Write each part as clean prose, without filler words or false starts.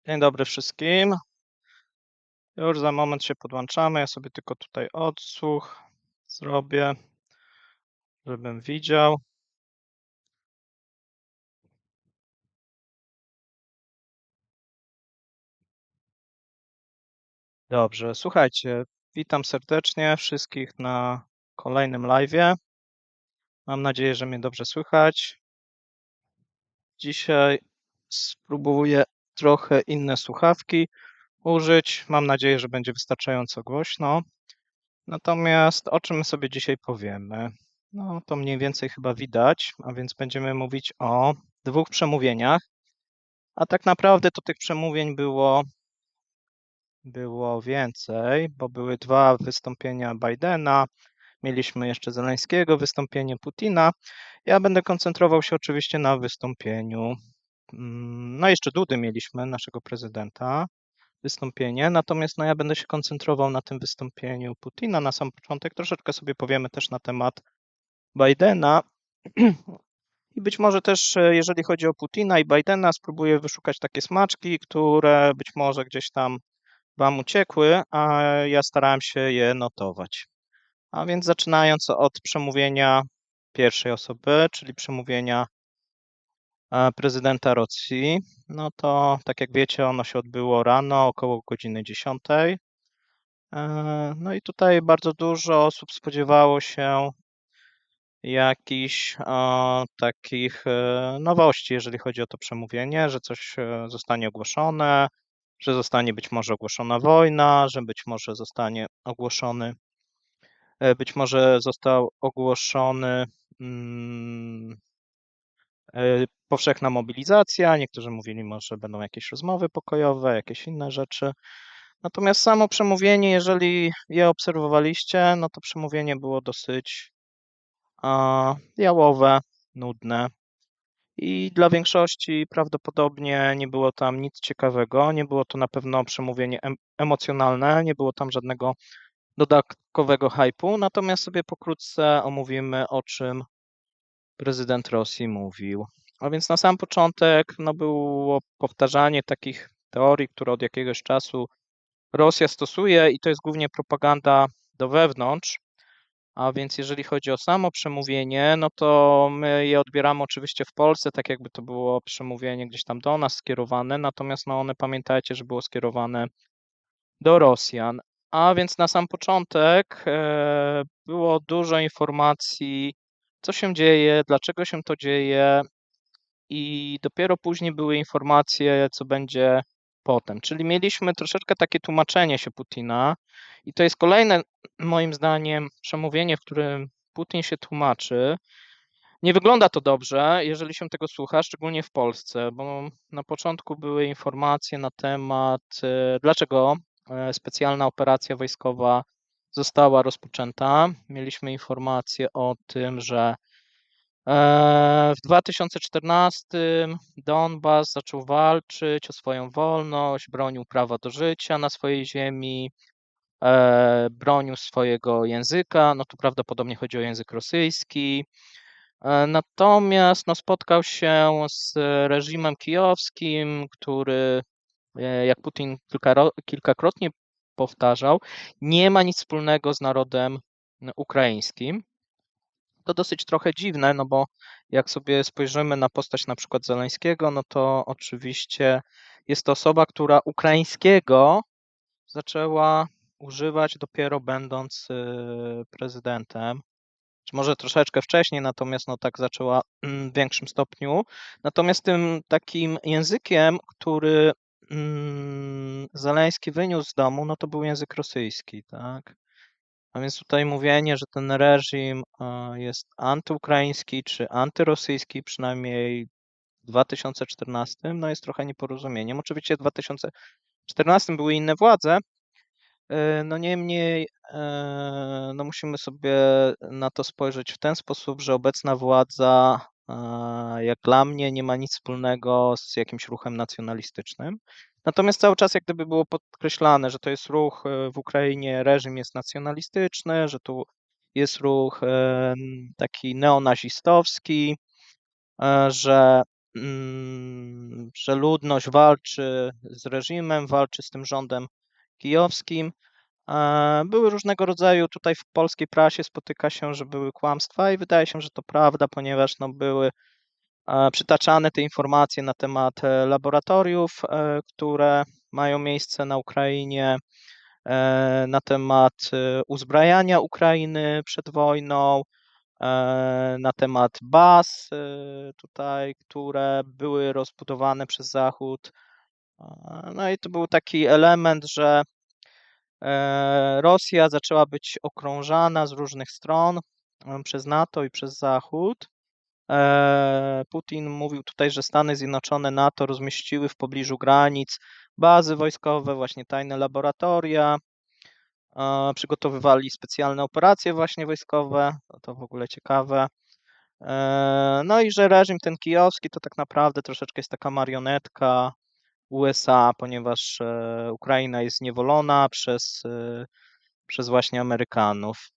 Dzień dobry wszystkim. Już za moment się podłączamy. Ja sobie tylko tutaj odsłuch zrobię, żebym widział. Dobrze, słuchajcie, witam serdecznie wszystkich na kolejnym live'ie. Mam nadzieję, że mnie dobrze słychać. Dzisiaj spróbuję trochę inne słuchawki użyć. Mam nadzieję, że będzie wystarczająco głośno. Natomiast o czym my sobie dzisiaj powiemy? No, to mniej więcej chyba widać, a więc będziemy mówić o dwóch przemówieniach. A tak naprawdę to tych przemówień było więcej, bo były dwa wystąpienia Bidena, mieliśmy jeszcze Zeleńskiego, wystąpienie Putina. Ja będę koncentrował się oczywiście na wystąpieniu, no jeszcze Dudy mieliśmy, naszego prezydenta, wystąpienie, natomiast no ja będę się koncentrował na tym wystąpieniu Putina na sam początek. Troszeczkę sobie powiemy też na temat Bidena. I być może też, jeżeli chodzi o Putina i Bidena, spróbuję wyszukać takie smaczki, które być może gdzieś tam Wam uciekły, a ja starałem się je notować. A więc zaczynając od przemówienia pierwszej osoby, czyli przemówienia prezydenta Rosji, no to tak jak wiecie, ono się odbyło rano, około godziny 10. No i tutaj bardzo dużo osób spodziewało się jakichś takich nowości, jeżeli chodzi o to przemówienie, że coś zostanie ogłoszone, że zostanie być może ogłoszona wojna, że być może został ogłoszony mm, powszechna mobilizacja. Niektórzy mówili, może będą jakieś rozmowy pokojowe, jakieś inne rzeczy. Natomiast samo przemówienie, jeżeli je obserwowaliście, no to przemówienie było dosyć jałowe, nudne. I dla większości prawdopodobnie nie było tam nic ciekawego, nie było to na pewno przemówienie emocjonalne, nie było tam żadnego dodatkowego hype'u, natomiast sobie pokrótce omówimy, o czym prezydent Rosji mówił. A więc na sam początek no, było powtarzanie takich teorii, które od jakiegoś czasu Rosja stosuje i to jest głównie propaganda do wewnątrz. A więc jeżeli chodzi o samo przemówienie, no to my je odbieramy oczywiście w Polsce, tak jakby to było przemówienie gdzieś tam do nas skierowane, natomiast no one pamiętajcie, że było skierowane do Rosjan. A więc na sam początek było dużo informacji, co się dzieje, dlaczego się to dzieje i dopiero później były informacje, co będzie potem. Czyli mieliśmy troszeczkę takie tłumaczenie się Putina i to jest kolejne, moim zdaniem, przemówienie, w którym Putin się tłumaczy. Nie wygląda to dobrze, jeżeli się tego słucha, szczególnie w Polsce, bo na początku były informacje na temat, dlaczego specjalna operacja wojskowa została rozpoczęta. Mieliśmy informacje o tym, że w 2014 Donbas zaczął walczyć o swoją wolność, bronił prawa do życia na swojej ziemi, bronił swojego języka, no tu prawdopodobnie chodzi o język rosyjski. Natomiast no, spotkał się z reżimem kijowskim, który, jak Putin kilkakrotnie powtarzał, nie ma nic wspólnego z narodem ukraińskim. To dosyć trochę dziwne, no bo jak sobie spojrzymy na postać na przykład Zeleńskiego, no to oczywiście jest to osoba, która ukraińskiego zaczęła używać dopiero będąc prezydentem, czy może troszeczkę wcześniej, natomiast no tak zaczęła w większym stopniu. Natomiast tym takim językiem, który Zeleński wyniósł z domu, no to był język rosyjski, tak? A więc tutaj mówienie, że ten reżim jest antyukraiński czy antyrosyjski, przynajmniej w 2014, no jest trochę nieporozumieniem. Oczywiście w 2014 były inne władze, no niemniej no musimy sobie na to spojrzeć w ten sposób, że obecna władza, jak dla mnie, nie ma nic wspólnego z jakimś ruchem nacjonalistycznym. Natomiast cały czas jak gdyby było podkreślane, że to jest ruch w Ukrainie, reżim jest nacjonalistyczny, że tu jest ruch taki neonazistowski, że że ludność walczy z reżimem, walczy z tym rządem kijowskim. Były różnego rodzaju, tutaj w polskiej prasie spotyka się, że były kłamstwa i wydaje się, że to prawda, ponieważ no, były przytaczane te informacje na temat laboratoriów, które mają miejsce na Ukrainie, na temat uzbrajania Ukrainy przed wojną, na temat baz tutaj, które były rozbudowane przez Zachód. No i to był taki element, że Rosja zaczęła być okrążana z różnych stron przez NATO i przez Zachód. Putin mówił tutaj, że Stany Zjednoczone, NATO rozmieściły w pobliżu granic bazy wojskowe, właśnie tajne laboratoria, przygotowywali specjalne operacje właśnie wojskowe, to w ogóle ciekawe. No i że reżim ten kijowski to tak naprawdę troszeczkę jest taka marionetka USA, ponieważ Ukraina jest zniewolona przez właśnie Amerykanów.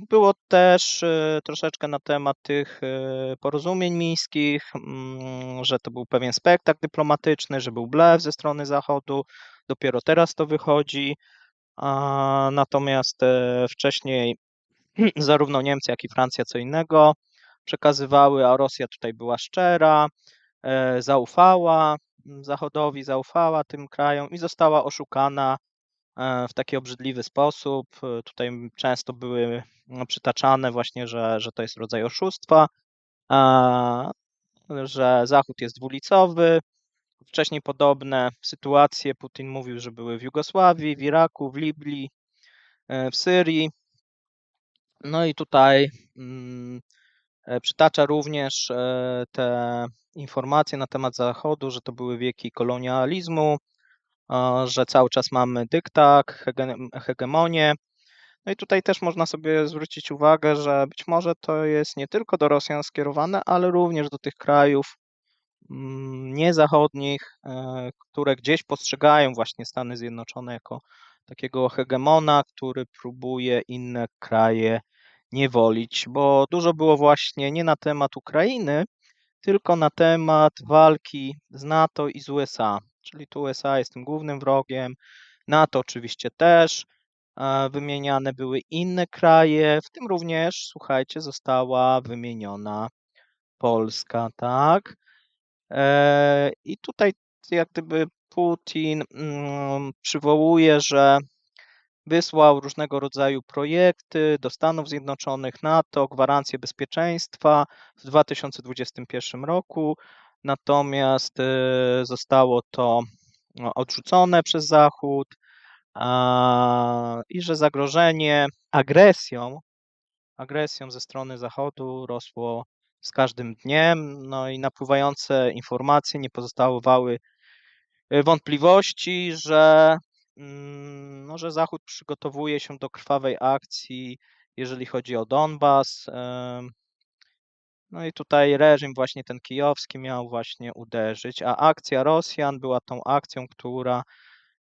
Było też troszeczkę na temat tych porozumień mińskich, że to był pewien spektakl dyplomatyczny, że był blef ze strony Zachodu. Dopiero teraz to wychodzi. Natomiast wcześniej zarówno Niemcy, jak i Francja co innego przekazywały, a Rosja tutaj była szczera, zaufała Zachodowi, zaufała tym krajom i została oszukana w taki obrzydliwy sposób. Tutaj często były przytaczane właśnie, że to jest rodzaj oszustwa, że Zachód jest dwulicowy. Wcześniej podobne sytuacje Putin mówił, że były w Jugosławii, w Iraku, w Libii, w Syrii. No i tutaj przytacza również te informacje na temat Zachodu, że to były wieki kolonializmu, że cały czas mamy dyktat, hegemonię. No i tutaj też można sobie zwrócić uwagę, że być może to jest nie tylko do Rosjan skierowane, ale również do tych krajów niezachodnich, które gdzieś postrzegają właśnie Stany Zjednoczone jako takiego hegemona, który próbuje inne kraje niewolić, bo dużo było właśnie nie na temat Ukrainy, tylko na temat walki z NATO i z USA. Czyli tu USA jest tym głównym wrogiem, NATO oczywiście też. Wymieniane były inne kraje, w tym również, słuchajcie, została wymieniona Polska, tak? I tutaj jak gdyby Putin przywołuje, że wysłał różnego rodzaju projekty do Stanów Zjednoczonych, NATO, gwarancje bezpieczeństwa w 2021 roku, natomiast zostało to odrzucone przez Zachód i że zagrożenie agresją ze strony Zachodu rosło z każdym dniem, no i napływające informacje nie pozostawały wątpliwości, że Zachód przygotowuje się do krwawej akcji, jeżeli chodzi o Donbas. No i tutaj reżim właśnie ten kijowski miał właśnie uderzyć, a akcja Rosjan była tą akcją, która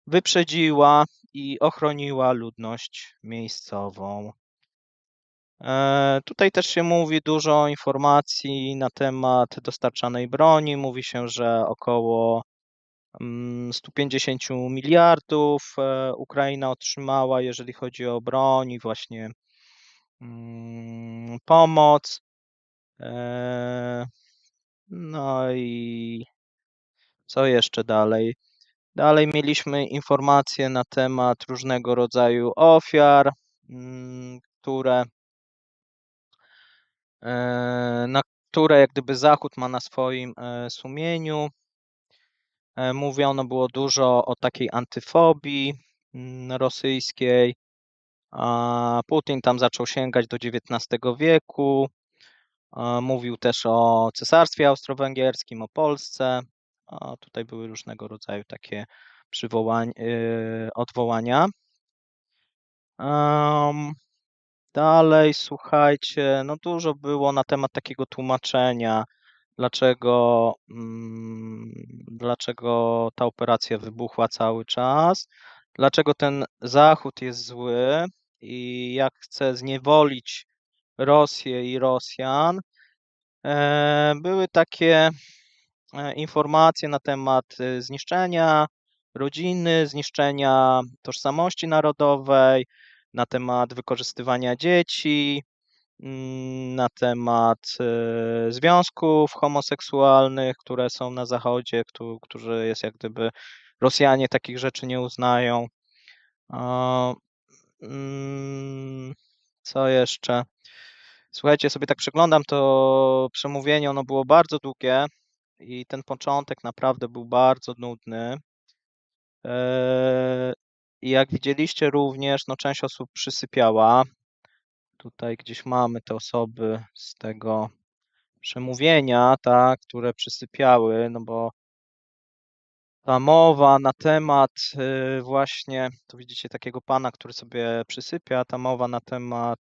wyprzedziła i ochroniła ludność miejscową. Tutaj też się mówi dużo informacji na temat dostarczanej broni. Mówi się, że około 150 miliardów Ukraina otrzymała, jeżeli chodzi o broń i właśnie pomoc. No i co jeszcze dalej? Dalej mieliśmy informacje na temat różnego rodzaju ofiar, na które jak gdyby Zachód ma na swoim sumieniu. Mówiono było dużo o takiej antyfobii rosyjskiej. Putin tam zaczął sięgać do XIX wieku. Mówił też o Cesarstwie Austro-Węgierskim, o Polsce. Tutaj były różnego rodzaju takie odwołania. Dalej, słuchajcie, no dużo było na temat takiego tłumaczenia, dlaczego ta operacja wybuchła cały czas, dlaczego ten Zachód jest zły i jak chce zniewolić Rosję i Rosjan. Były takie informacje na temat zniszczenia rodziny, zniszczenia tożsamości narodowej, na temat wykorzystywania dzieci, na temat związków homoseksualnych, które są na Zachodzie, którzy jest jak gdyby Rosjanie takich rzeczy nie uznają. A, Co jeszcze? Słuchajcie, sobie tak przeglądam to przemówienie, ono było bardzo długie i ten początek naprawdę był bardzo nudny. I jak widzieliście również, no część osób przysypiała. Tutaj gdzieś mamy te osoby z tego przemówienia, tak, które przysypiały, no bo ta mowa na temat właśnie, tu widzicie takiego pana, który sobie przysypia, ta mowa na temat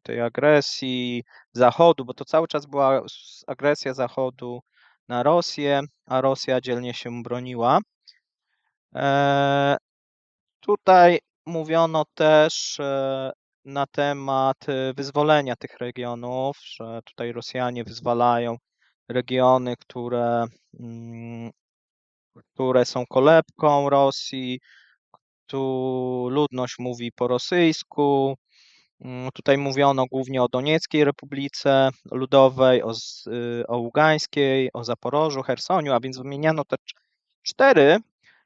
tej agresji Zachodu, bo to cały czas była agresja Zachodu na Rosję, a Rosja dzielnie się broniła. E, Tutaj mówiono też na temat wyzwolenia tych regionów, że tutaj Rosjanie wyzwalają regiony, mm, które są kolebką Rosji. Tu ludność mówi po rosyjsku. Tutaj mówiono głównie o Donieckiej Republice Ludowej, o Ługańskiej, o Zaporożu, Chersoniu, a więc wymieniano te cztery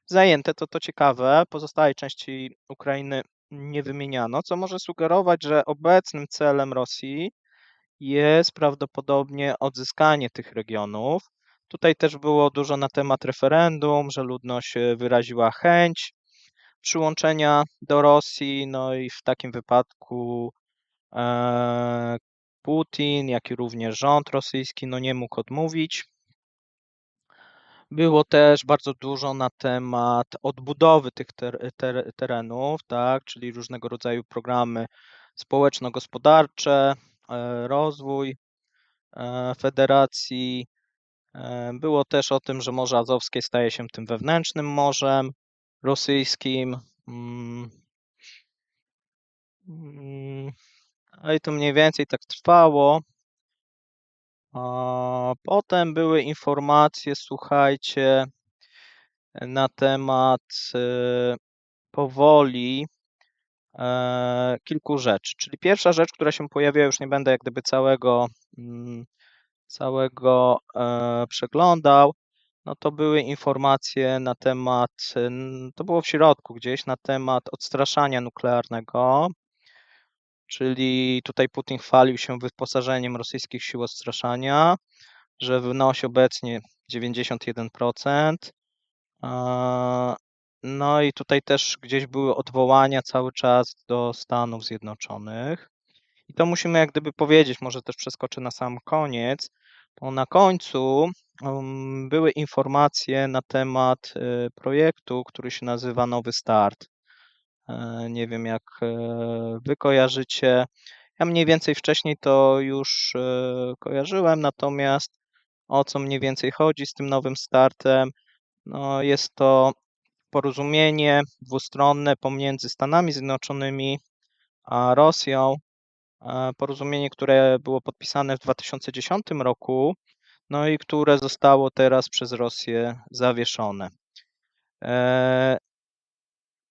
zajęte, to ciekawe. Pozostałej części Ukrainy nie wymieniano, co może sugerować, że obecnym celem Rosji jest prawdopodobnie odzyskanie tych regionów. Tutaj też było dużo na temat referendum, że ludność wyraziła chęć przyłączenia do Rosji, no i w takim wypadku Putin, jak i również rząd rosyjski, no nie mógł odmówić. Było też bardzo dużo na temat odbudowy tych terenów, tak, czyli różnego rodzaju programy społeczno-gospodarcze, rozwój federacji. Było też o tym, że Morze Azowskie staje się tym wewnętrznym morzem rosyjskim. Mm, mm, No i to mniej więcej tak trwało. A potem były informacje, słuchajcie, na temat powoli kilku rzeczy. Czyli pierwsza rzecz, która się pojawiła, już nie będę jak gdyby mm, całego przeglądał, no to były informacje na temat, to było w środku gdzieś, na temat odstraszania nuklearnego, czyli tutaj Putin chwalił się wyposażeniem rosyjskich sił odstraszania, że wynosi obecnie 91%. No i tutaj też gdzieś były odwołania cały czas do Stanów Zjednoczonych. I to musimy jak gdyby powiedzieć, może też przeskoczę na sam koniec, bo na końcu były informacje na temat projektu, który się nazywa Nowy Start. Nie wiem, jak wy kojarzycie. Ja mniej więcej wcześniej to już kojarzyłem, natomiast o co mniej więcej chodzi z tym nowym startem? No, jest to porozumienie dwustronne pomiędzy Stanami Zjednoczonymi a Rosją. Porozumienie, które było podpisane w 2010 roku, no i które zostało teraz przez Rosję zawieszone.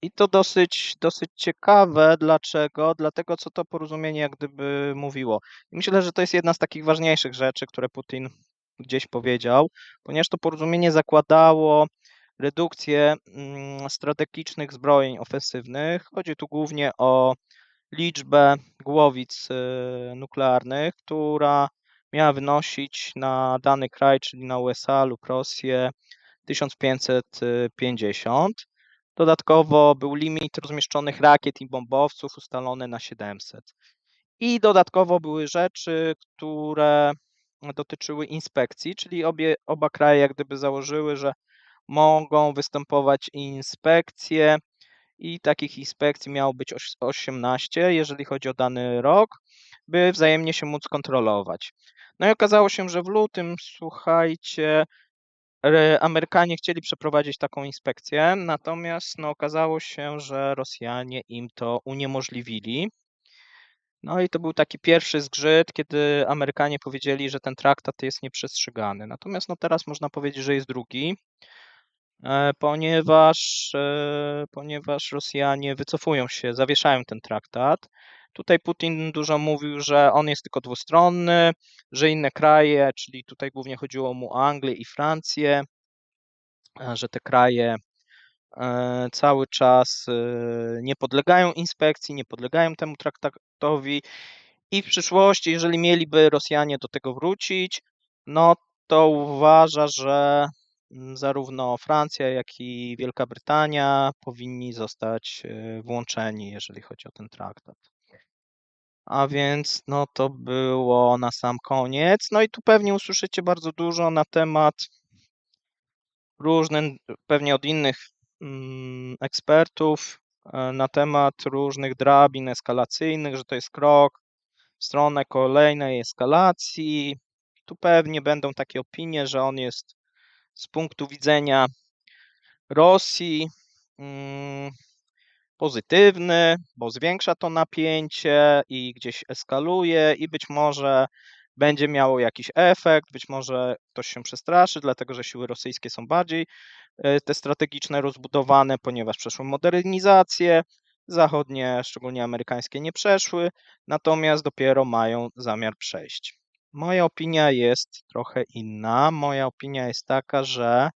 I to dosyć ciekawe. Dlaczego? Dlatego, co to porozumienie jak gdyby mówiło. I myślę, że to jest jedna z takich ważniejszych rzeczy, które Putin gdzieś powiedział, ponieważ to porozumienie zakładało redukcję strategicznych zbrojeń ofensywnych. Chodzi tu głównie o liczbę głowic nuklearnych, która miała wynosić na dany kraj, czyli na USA lub Rosję, 1550. Dodatkowo był limit rozmieszczonych rakiet i bombowców ustalony na 700. I dodatkowo były rzeczy, które dotyczyły inspekcji, czyli oba kraje jak gdyby założyły, że mogą występować inspekcje i takich inspekcji miało być 18, jeżeli chodzi o dany rok, by wzajemnie się móc kontrolować. No i okazało się, że w lutym, słuchajcie, Amerykanie chcieli przeprowadzić taką inspekcję, natomiast no, okazało się, że Rosjanie im to uniemożliwili. No i to był taki pierwszy zgrzyt, kiedy Amerykanie powiedzieli, że ten traktat jest nieprzestrzegany. Natomiast no teraz można powiedzieć, że jest drugi, ponieważ Rosjanie wycofują się, zawieszają ten traktat. Tutaj Putin dużo mówił, że on jest tylko dwustronny, że inne kraje, czyli tutaj głównie chodziło mu o Anglię i Francję, że te kraje cały czas nie podlegają inspekcji, nie podlegają temu traktatowi i w przyszłości, jeżeli mieliby Rosjanie do tego wrócić, no to uważa, że zarówno Francja, jak i Wielka Brytania powinni zostać włączeni, jeżeli chodzi o ten traktat. A więc no to było na sam koniec. No i tu pewnie usłyszycie bardzo dużo na temat różnych, pewnie od innych ekspertów, na temat różnych drabin eskalacyjnych, że to jest krok w stronę kolejnej eskalacji. Tu pewnie będą takie opinie, że on jest z punktu widzenia Rosji pozytywny, bo zwiększa to napięcie i gdzieś eskaluje i być może będzie miało jakiś efekt, być może ktoś się przestraszy, dlatego że siły rosyjskie są bardziej te strategiczne rozbudowane, ponieważ przeszły modernizację, zachodnie, szczególnie amerykańskie, nie przeszły, natomiast dopiero mają zamiar przejść. Moja opinia jest trochę inna. Moja opinia jest taka, że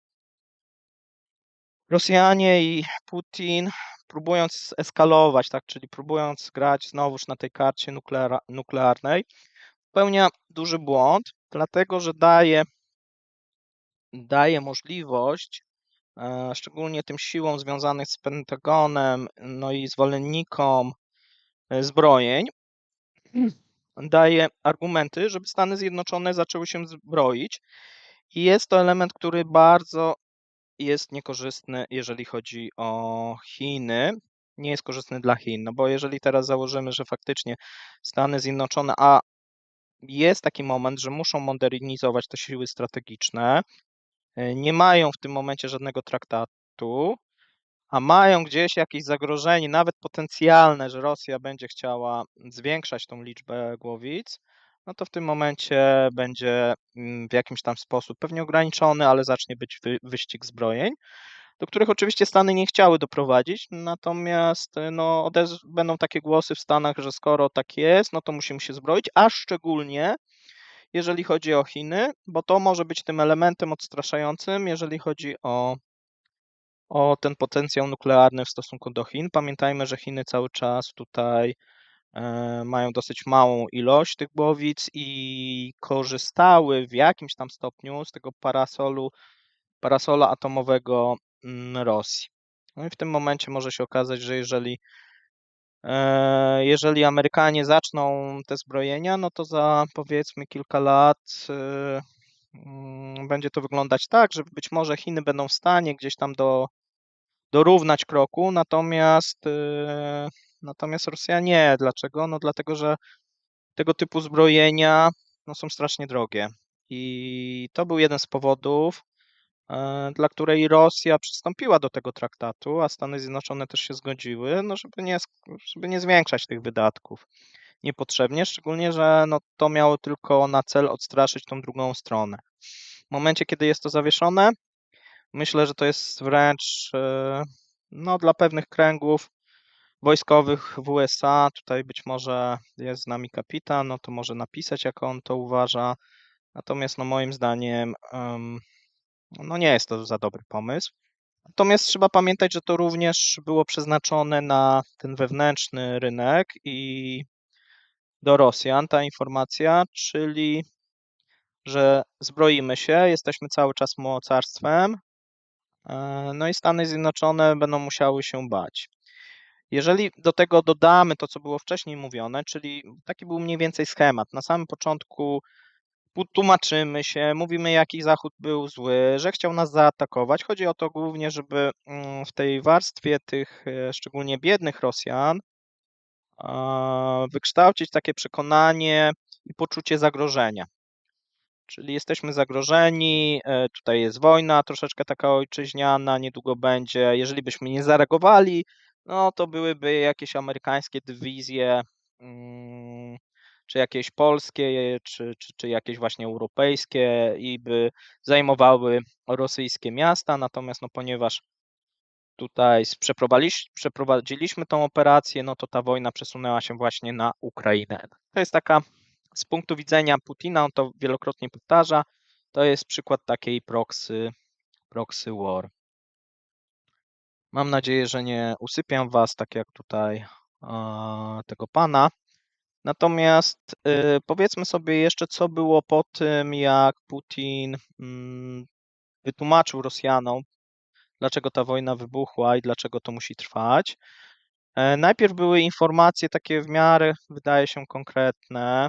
Rosjanie i Putin, próbując eskalować, tak, czyli próbując grać znowuż na tej karcie nuklearnej, popełnia duży błąd, dlatego że daje możliwość szczególnie tym siłom związanych z Pentagonem, no i zwolennikom zbrojeń, daje argumenty, żeby Stany Zjednoczone zaczęły się zbroić i jest to element, który bardzo jest niekorzystny, jeżeli chodzi o Chiny. Nie jest korzystny dla Chin, no bo jeżeli teraz założymy, że faktycznie Stany Zjednoczone, a jest taki moment, że muszą modernizować te siły strategiczne, nie mają w tym momencie żadnego traktatu, a mają gdzieś jakieś zagrożenie, nawet potencjalne, że Rosja będzie chciała zwiększać tą liczbę głowic, no to w tym momencie będzie w jakimś tam sposób pewnie ograniczony, ale zacznie być wyścig zbrojeń, do których oczywiście Stany nie chciały doprowadzić, natomiast no, będą takie głosy w Stanach, że skoro tak jest, no to musimy się zbroić, a szczególnie jeżeli chodzi o Chiny, bo to może być tym elementem odstraszającym, jeżeli chodzi o ten potencjał nuklearny w stosunku do Chin. Pamiętajmy, że Chiny cały czas tutaj mają dosyć małą ilość tych głowic i korzystały w jakimś tam stopniu z tego parasola atomowego Rosji. No i w tym momencie może się okazać, że jeżeli Amerykanie zaczną te zbrojenia, no to za powiedzmy kilka lat będzie to wyglądać tak, że być może Chiny będą w stanie gdzieś tam dorównać kroku, natomiast Rosja nie. Dlaczego? No dlatego, że tego typu zbrojenia no, są strasznie drogie. I to był jeden z powodów, dla której Rosja przystąpiła do tego traktatu, a Stany Zjednoczone też się zgodziły, no żeby nie zwiększać tych wydatków niepotrzebnie, szczególnie, że no, to miało tylko na cel odstraszyć tą drugą stronę. W momencie, kiedy jest to zawieszone, myślę, że to jest wręcz no, dla pewnych kręgów wojskowych w USA, tutaj być może jest z nami kapitan, no to może napisać, jak on to uważa. Natomiast no, moim zdaniem no, nie jest to za dobry pomysł. Natomiast trzeba pamiętać, że to również było przeznaczone na ten wewnętrzny rynek i do Rosjan ta informacja, czyli że zbroimy się, jesteśmy cały czas mocarstwem, no i Stany Zjednoczone będą musiały się bać. Jeżeli do tego dodamy to, co było wcześniej mówione, czyli taki był mniej więcej schemat. Na samym początku tłumaczymy się, mówimy, jaki Zachód był zły, że chciał nas zaatakować. Chodzi o to głównie, żeby w tej warstwie tych szczególnie biednych Rosjan wykształcić takie przekonanie i poczucie zagrożenia. Czyli jesteśmy zagrożeni, tutaj jest wojna troszeczkę taka ojczyźniana, niedługo będzie. Jeżeli byśmy nie zareagowali, no to byłyby jakieś amerykańskie dywizje czy jakieś polskie, czy jakieś właśnie europejskie i by zajmowały rosyjskie miasta, natomiast no, ponieważ tutaj przeprowadziliśmy tą operację, no to ta wojna przesunęła się właśnie na Ukrainę. To jest taka z punktu widzenia Putina, on to wielokrotnie powtarza, to jest przykład takiej proxy war. Mam nadzieję, że nie usypiam was, tak jak tutaj tego pana. Natomiast powiedzmy sobie jeszcze, co było po tym, jak Putin wytłumaczył Rosjanom, dlaczego ta wojna wybuchła i dlaczego to musi trwać. Najpierw były informacje takie w miarę, wydaje się, konkretne,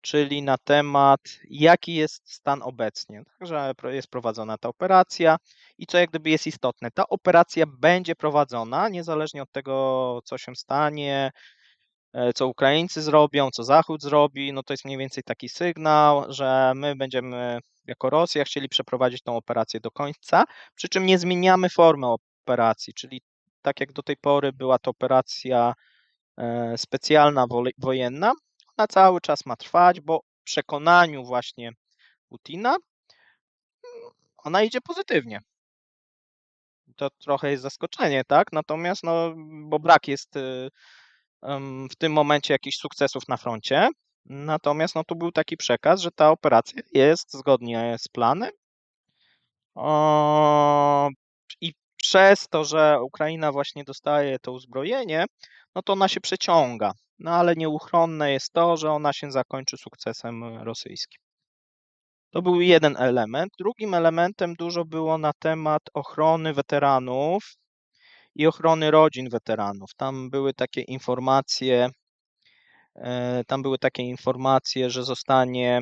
czyli na temat, jaki jest stan obecnie. Także jest prowadzona ta operacja i co jak gdyby jest istotne, ta operacja będzie prowadzona niezależnie od tego, co się stanie, co Ukraińcy zrobią, co Zachód zrobi, no to jest mniej więcej taki sygnał, że my będziemy jako Rosja chcieli przeprowadzić tą operację do końca, przy czym nie zmieniamy formy operacji, czyli tak jak do tej pory była to operacja specjalna, wojenna, ona cały czas ma trwać, bo w przekonaniu właśnie Putina ona idzie pozytywnie. To trochę jest zaskoczenie, tak? Natomiast, no, bo brak jest w tym momencie jakichś sukcesów na froncie. Natomiast no, tu był taki przekaz, że ta operacja jest zgodnie z planem. I przez to, że Ukraina właśnie dostaje to uzbrojenie, no to ona się przeciąga. No ale nieuchronne jest to, że ona się zakończy sukcesem rosyjskim. To był jeden element. Drugim elementem dużo było na temat ochrony weteranów i ochrony rodzin weteranów. Tam były takie informacje, że zostanie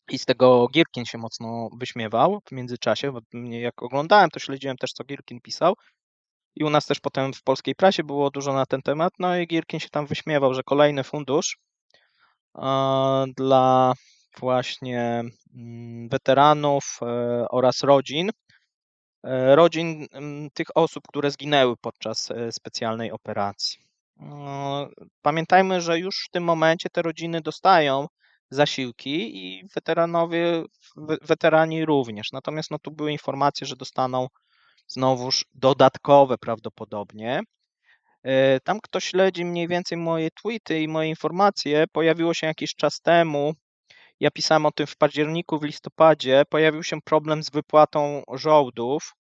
i z tego Gierkin się mocno wyśmiewał w międzyczasie, bo jak oglądałem, to śledziłem też, co Gierkin pisał i u nas też potem w polskiej prasie było dużo na ten temat, no i Gierkin się tam wyśmiewał, że kolejny fundusz dla właśnie weteranów oraz rodzin tych osób, które zginęły podczas specjalnej operacji. Pamiętajmy, że już w tym momencie te rodziny dostają zasiłki i weterani również. Natomiast no, tu były informacje, że dostaną znowuż dodatkowe prawdopodobnie. Tam kto śledzi mniej więcej moje tweety i moje informacje, pojawiło się jakiś czas temu, ja pisałem o tym w październiku, w listopadzie, pojawił się problem z wypłatą żołdów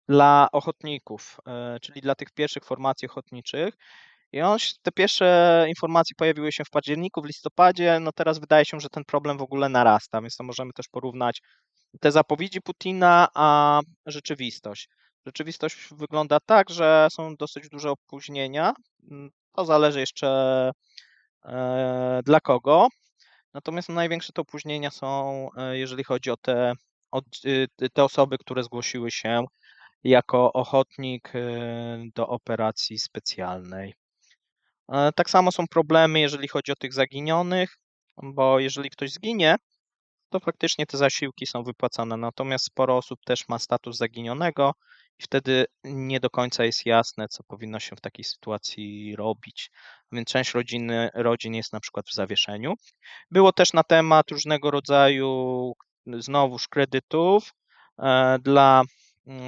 dla ochotników, czyli dla tych pierwszych formacji ochotniczych. I te pierwsze informacje pojawiły się w październiku, w listopadzie, no teraz wydaje się, że ten problem w ogóle narasta, więc to możemy też porównać te zapowiedzi Putina, a rzeczywistość. Rzeczywistość wygląda tak, że są dosyć duże opóźnienia, to zależy jeszcze dla kogo, natomiast największe te opóźnienia są, jeżeli chodzi o te osoby, które zgłosiły się jako ochotnik do operacji specjalnej. Tak samo są problemy, jeżeli chodzi o tych zaginionych, bo jeżeli ktoś zginie, to faktycznie te zasiłki są wypłacane, natomiast sporo osób też ma status zaginionego i wtedy nie do końca jest jasne, co powinno się w takiej sytuacji robić. Więc część rodzin jest na przykład w zawieszeniu. Było też na temat różnego rodzaju znowuż kredytów dla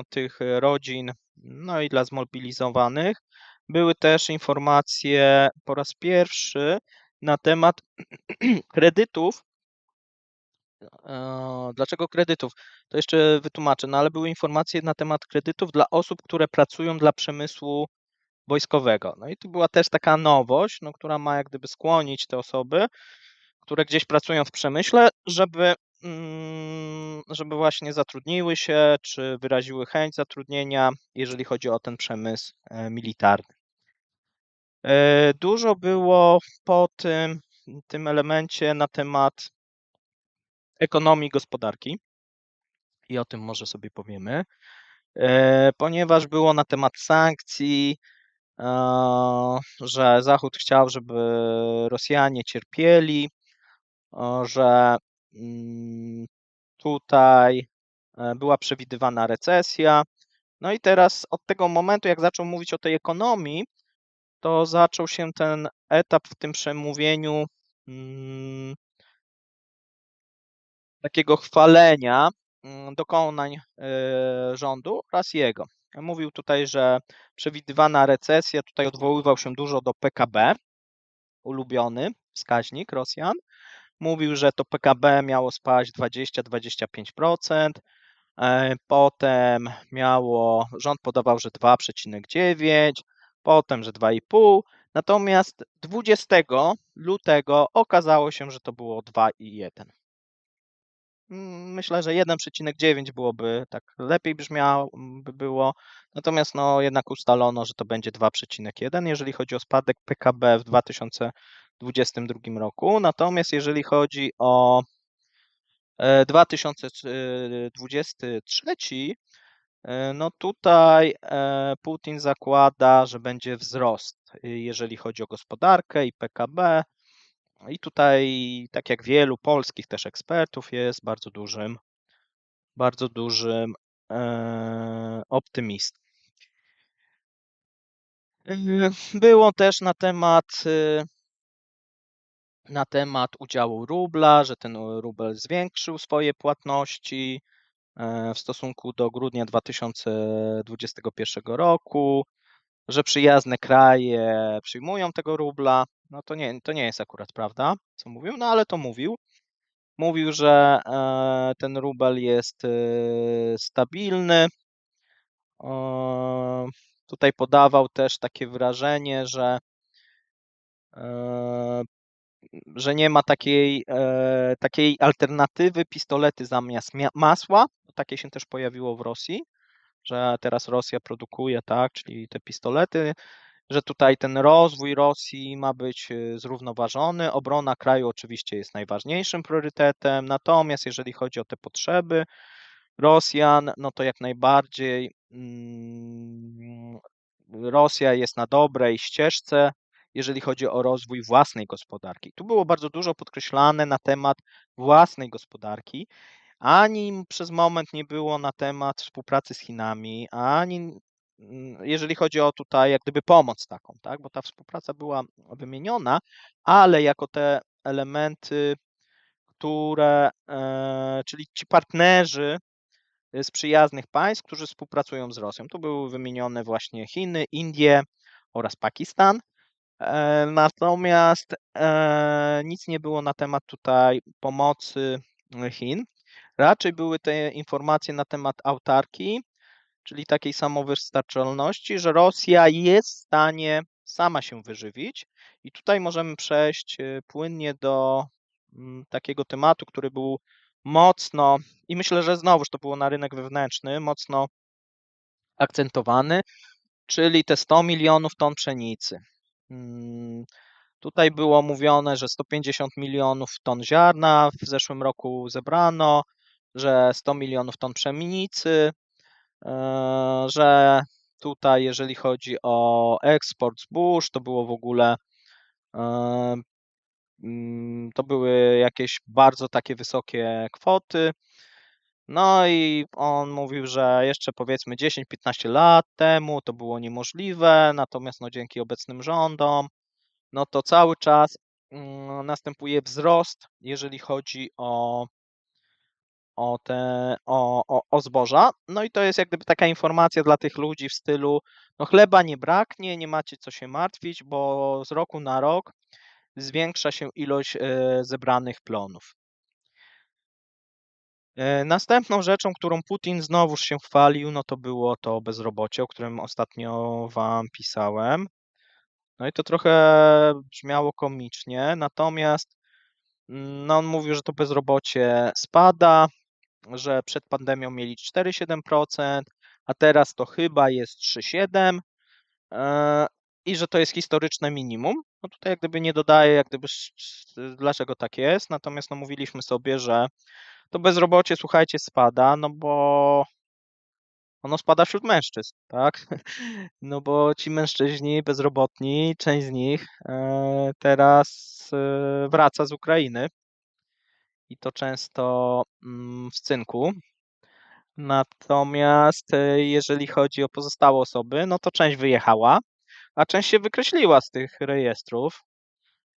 tych rodzin, no i dla zmobilizowanych. Były też informacje po raz pierwszy na temat kredytów. Dlaczego kredytów? To jeszcze wytłumaczę, no ale były informacje na temat kredytów dla osób, które pracują dla przemysłu wojskowego. No i to była też taka nowość, no, która ma jak gdyby skłonić te osoby, które gdzieś pracują w przemyśle, żeby właśnie zatrudniły się, czy wyraziły chęć zatrudnienia, jeżeli chodzi o ten przemysł militarny. Dużo było po tym elemencie na temat ekonomii gospodarki i o tym może sobie powiemy, ponieważ było na temat sankcji, że Zachód chciał, żeby Rosjanie cierpieli, że tutaj była przewidywana recesja. No i teraz od tego momentu, jak zaczął mówić o tej ekonomii, to zaczął się ten etap w tym przemówieniu takiego chwalenia dokonań rządu oraz jego. Mówił tutaj, że przewidywana recesja, tutaj odwoływał się dużo do PKB, ulubiony wskaźnik Rosjan. Mówił, że to PKB miało spaść 20-25%, potem rząd podawał, że 2,9%, potem, że 2,5%, natomiast 20 lutego okazało się, że to było 2,1%. Myślę, że 1,9 byłoby tak lepiej by było, natomiast no jednak ustalono, że to będzie 2,1, jeżeli chodzi o spadek PKB w 2022 roku. Natomiast jeżeli chodzi o 2023, no tutaj Putin zakłada, że będzie wzrost, jeżeli chodzi o gospodarkę i PKB. I tutaj, tak jak wielu polskich też ekspertów, jest bardzo dużym optymistą. Było też na temat udziału rubla, że ten rubel zwiększył swoje płatności w stosunku do grudnia 2021 roku, że przyjazne kraje przyjmują tego rubla. No to nie jest akurat prawda, co mówił, no ale to mówił. Mówił, że ten rubel jest stabilny. Tutaj podawał też takie wrażenie, że nie ma takiej alternatywy pistolety zamiast masła. Takie się też pojawiło w Rosji, że teraz Rosja produkuje, tak, czyli te pistolety, że tutaj ten rozwój Rosji ma być zrównoważony. Obrona kraju oczywiście jest najważniejszym priorytetem, natomiast jeżeli chodzi o te potrzeby Rosjan, no to jak najbardziej Rosja jest na dobrej ścieżce, jeżeli chodzi o rozwój własnej gospodarki. Tu było bardzo dużo podkreślane na temat własnej gospodarki. Ani przez moment nie było na temat współpracy z Chinami, ani jeżeli chodzi o tutaj jak gdyby pomoc taką, tak? Bo ta współpraca była wymieniona, ale jako te elementy, czyli ci partnerzy z przyjaznych państw, którzy współpracują z Rosją. Tu były wymienione właśnie Chiny, Indie oraz Pakistan. Natomiast nic nie było na temat tutaj pomocy Chin. Raczej były te informacje na temat autarkii, czyli takiej samowystarczalności, że Rosja jest w stanie sama się wyżywić. I tutaj możemy przejść płynnie do takiego tematu, który był mocno, i myślę, że znowuż to było na rynek wewnętrzny, mocno akcentowany, czyli te 100 milionów ton pszenicy. Tutaj było mówione, że 150 milionów ton ziarna w zeszłym roku zebrano, że 100 milionów ton pszenicy, że tutaj jeżeli chodzi o eksport zbóż, to było w ogóle to były jakieś bardzo takie wysokie kwoty. No i on mówił, że jeszcze powiedzmy 10-15 lat temu to było niemożliwe, natomiast no dzięki obecnym rządom, no to cały czas następuje wzrost, jeżeli chodzi o zboża. No i to jest jak gdyby taka informacja dla tych ludzi w stylu, no chleba nie braknie, nie macie co się martwić, bo z roku na rok zwiększa się ilość zebranych plonów. Następną rzeczą, którą Putin znowuż się chwalił, no to było to bezrobocie, o którym ostatnio wam pisałem. No i to trochę brzmiało komicznie, natomiast no on mówił, że to bezrobocie spada, że przed pandemią mieli 4,7%, a teraz to chyba jest 3,7%, i że to jest historyczne minimum. No tutaj jak gdyby nie dodaję, jak gdyby dlaczego tak jest, natomiast no mówiliśmy sobie, że to bezrobocie, słuchajcie, spada, no bo ono spada wśród mężczyzn, tak? No bo ci mężczyźni bezrobotni, część z nich teraz wraca z Ukrainy i to często w cynku. Natomiast jeżeli chodzi o pozostałe osoby, no to część wyjechała. a część się wykreśliła z tych rejestrów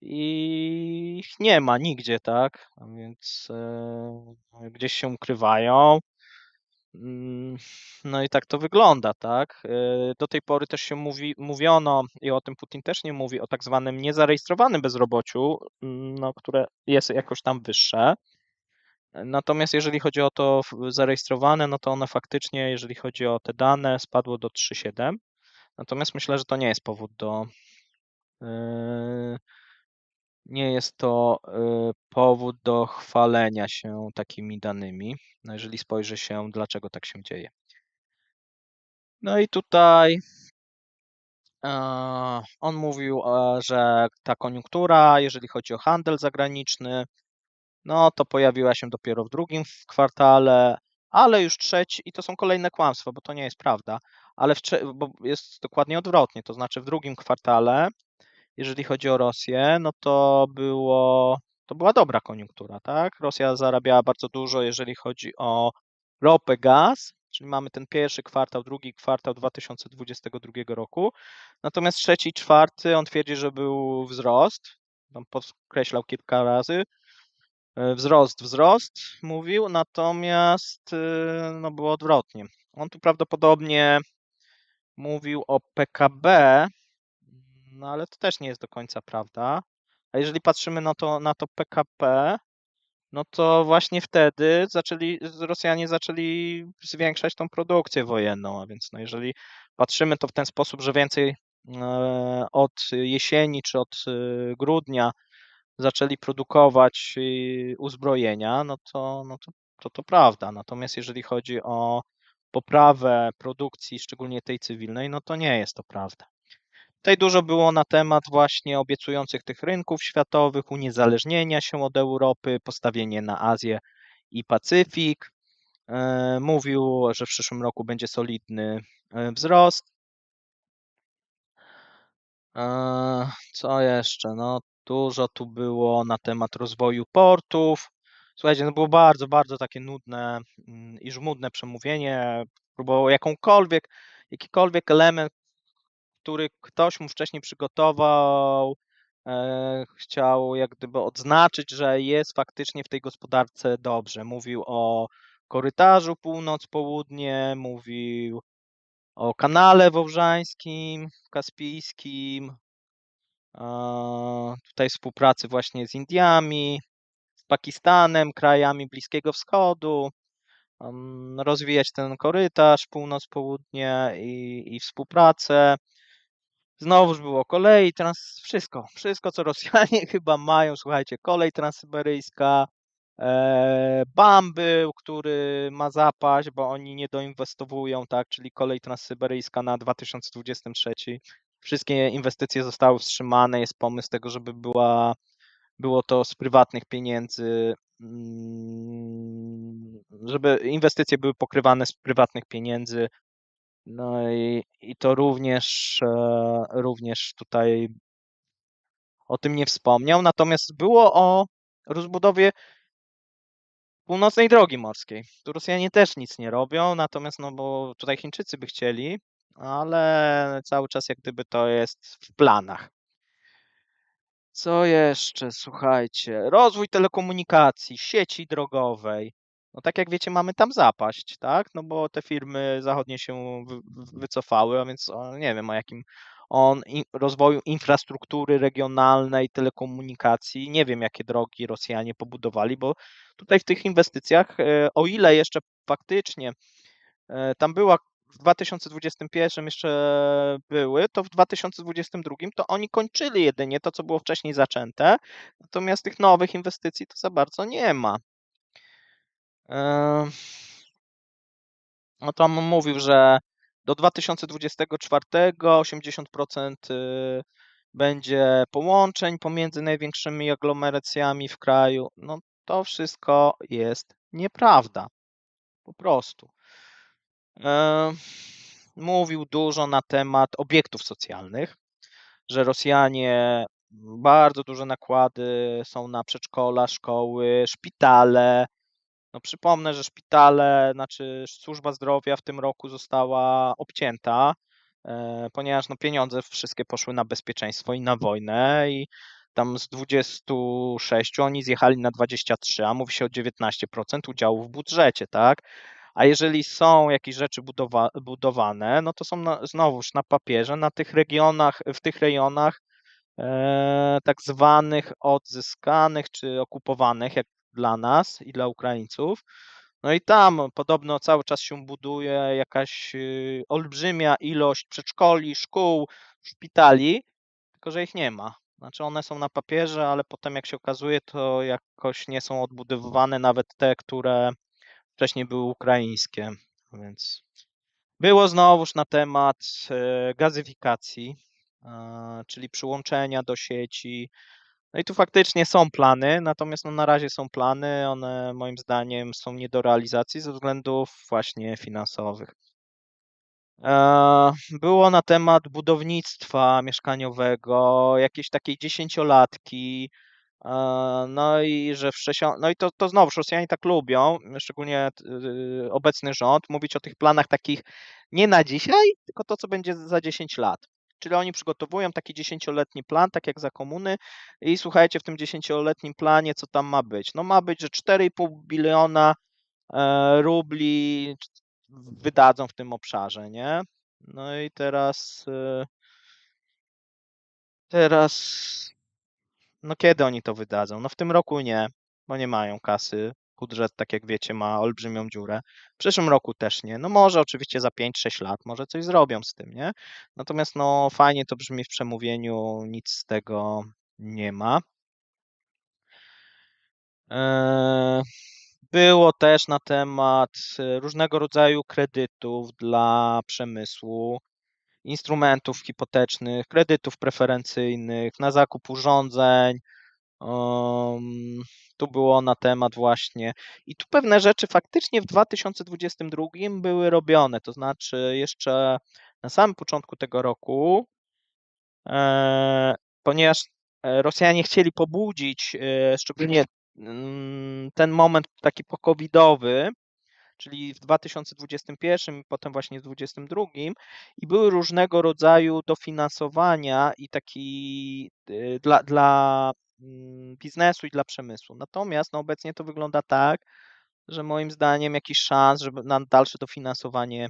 i ich nie ma nigdzie, tak? A więc gdzieś się ukrywają. No i tak to wygląda, tak? Do tej pory też się mówiono, i o tym Putin też nie mówi, o tak zwanym niezarejestrowanym bezrobociu, no, które jest jakoś tam wyższe. Natomiast jeżeli chodzi o to zarejestrowane, no to one faktycznie, jeżeli chodzi o te dane, spadło do 3,7. Natomiast myślę, że to nie jest powód yy, nie jest to powód do chwalenia się takimi danymi, no jeżeli spojrzy się, dlaczego tak się dzieje. No i tutaj on mówił, że ta koniunktura, jeżeli chodzi o handel zagraniczny, no to pojawiła się dopiero w drugim kwartale, ale już trzeci, i to są kolejne kłamstwa, bo to nie jest prawda, ale bo jest dokładnie odwrotnie, to znaczy w drugim kwartale, jeżeli chodzi o Rosję, no to była dobra koniunktura, tak? Rosja zarabiała bardzo dużo, jeżeli chodzi o ropę, gaz, czyli mamy ten pierwszy kwartał, drugi kwartał 2022 roku, natomiast trzeci, czwarty, on twierdzi, że był wzrost, tam podkreślał kilka razy, wzrost mówił, natomiast no było odwrotnie. On tu prawdopodobnie mówił o PKB, no ale to też nie jest do końca prawda. A jeżeli patrzymy na to PKB, no to właśnie wtedy Rosjanie zaczęli zwiększać tą produkcję wojenną, a więc no jeżeli patrzymy to w ten sposób, że więcej od jesieni czy od grudnia zaczęli produkować uzbrojenia, no to prawda. Natomiast jeżeli chodzi o poprawę produkcji, szczególnie tej cywilnej, no to nie jest to prawda. Tutaj dużo było na temat właśnie obiecujących tych rynków światowych, uniezależnienia się od Europy, postawienie na Azję i Pacyfik. Mówił, że w przyszłym roku będzie solidny wzrost. Co jeszcze? No, dużo tu było na temat rozwoju portów. Słuchajcie, no było bardzo, bardzo takie nudne i żmudne przemówienie. Próbował jakikolwiek element, który ktoś mu wcześniej przygotował, chciał jak gdyby odznaczyć, że jest faktycznie w tej gospodarce dobrze. Mówił o korytarzu północ-południe, mówił o kanale wałżańskim, kaspijskim, tutaj współpracy właśnie z Indiami, z Pakistanem, krajami Bliskiego Wschodu, rozwijać ten korytarz północ-południe i współpracę. Znowuż było kolej, wszystko co Rosjanie chyba mają, słuchajcie, kolej transsyberyjska, BAM był, który ma zapaść, bo oni nie doinwestowują, tak, czyli kolej transsyberyjska na 2023. Wszystkie inwestycje zostały wstrzymane, jest pomysł tego, żeby było to z prywatnych pieniędzy, żeby inwestycje były pokrywane z prywatnych pieniędzy, no i to również tutaj o tym nie wspomniał. Natomiast było o rozbudowie północnej drogi morskiej. Tu Rosjanie też nic nie robią, natomiast no bo tutaj Chińczycy by chcieli, ale cały czas jak gdyby to jest w planach. Co jeszcze? Słuchajcie, rozwój telekomunikacji, sieci drogowej. No tak jak wiecie, mamy tam zapaść, tak? No bo te firmy zachodnie się wycofały, a więc nie wiem o jakim rozwoju infrastruktury regionalnej, telekomunikacji. Nie wiem, jakie drogi Rosjanie pobudowali, bo tutaj w tych inwestycjach, o ile jeszcze faktycznie tam była w 2021 jeszcze były, to w 2022 to oni kończyli jedynie to, co było wcześniej zaczęte, natomiast tych nowych inwestycji to za bardzo nie ma. No tam mówił, że do 2024 80% będzie połączeń pomiędzy największymi aglomeracjami w kraju. No to wszystko jest nieprawda, po prostu. Mówił dużo na temat obiektów socjalnych, że Rosjanie bardzo duże nakłady są na przedszkola, szkoły, szpitale. No przypomnę, że szpitale, znaczy służba zdrowia w tym roku została obcięta. ponieważ no, pieniądze wszystkie poszły na bezpieczeństwo i na wojnę i tam z 26 oni zjechali na 23, a mówi się o 19% udziału w budżecie, tak? A jeżeli są jakieś rzeczy budowane, no to są znowuż na papierze, na tych regionach, w tych rejonach tak zwanych odzyskanych czy okupowanych, jak dla nas i dla Ukraińców. No i tam podobno cały czas się buduje jakaś olbrzymia ilość przedszkoli, szkół, szpitali, tylko że ich nie ma. Znaczy one są na papierze, ale potem jak się okazuje, to jakoś nie są odbudowywane nawet te, które wcześniej były ukraińskie. Więc było znowuż na temat gazyfikacji, czyli przyłączenia do sieci. No i tu faktycznie są plany, natomiast no na razie są plany, one moim zdaniem są nie do realizacji ze względów właśnie finansowych. Było na temat budownictwa mieszkaniowego, jakiejś takiej dziesięciolatki, no i że no i to znowuż Rosjanie tak lubią, szczególnie obecny rząd, mówić o tych planach takich nie na dzisiaj, tylko to, co będzie za 10 lat. Czyli oni przygotowują taki 10-letni plan, tak jak za komuny i słuchajcie, w tym 10-letnim planie, co tam ma być? No ma być, że 4,5 biliona rubli wydadzą w tym obszarze, nie? No i teraz no kiedy oni to wydadzą? No w tym roku nie, bo nie mają kasy. Budżet, tak jak wiecie, ma olbrzymią dziurę. W przyszłym roku też nie. No może oczywiście za 5-6 lat, może coś zrobią z tym, nie? Natomiast no fajnie to brzmi w przemówieniu, nic z tego nie ma. Eee, Było też na temat różnego rodzaju kredytów dla przemysłu, instrumentów hipotecznych, kredytów preferencyjnych na zakup urządzeń. Tu było na temat właśnie i tu pewne rzeczy faktycznie w 2022 były robione, to znaczy jeszcze na samym początku tego roku, ponieważ Rosjanie chcieli pobudzić szczególnie ten moment taki pokowidowy, czyli w 2021 i potem właśnie w 2022 i były różnego rodzaju dofinansowania i taki dla biznesu i dla przemysłu. Natomiast no, obecnie to wygląda tak, że moim zdaniem jakichś szans, żeby na dalsze dofinansowanie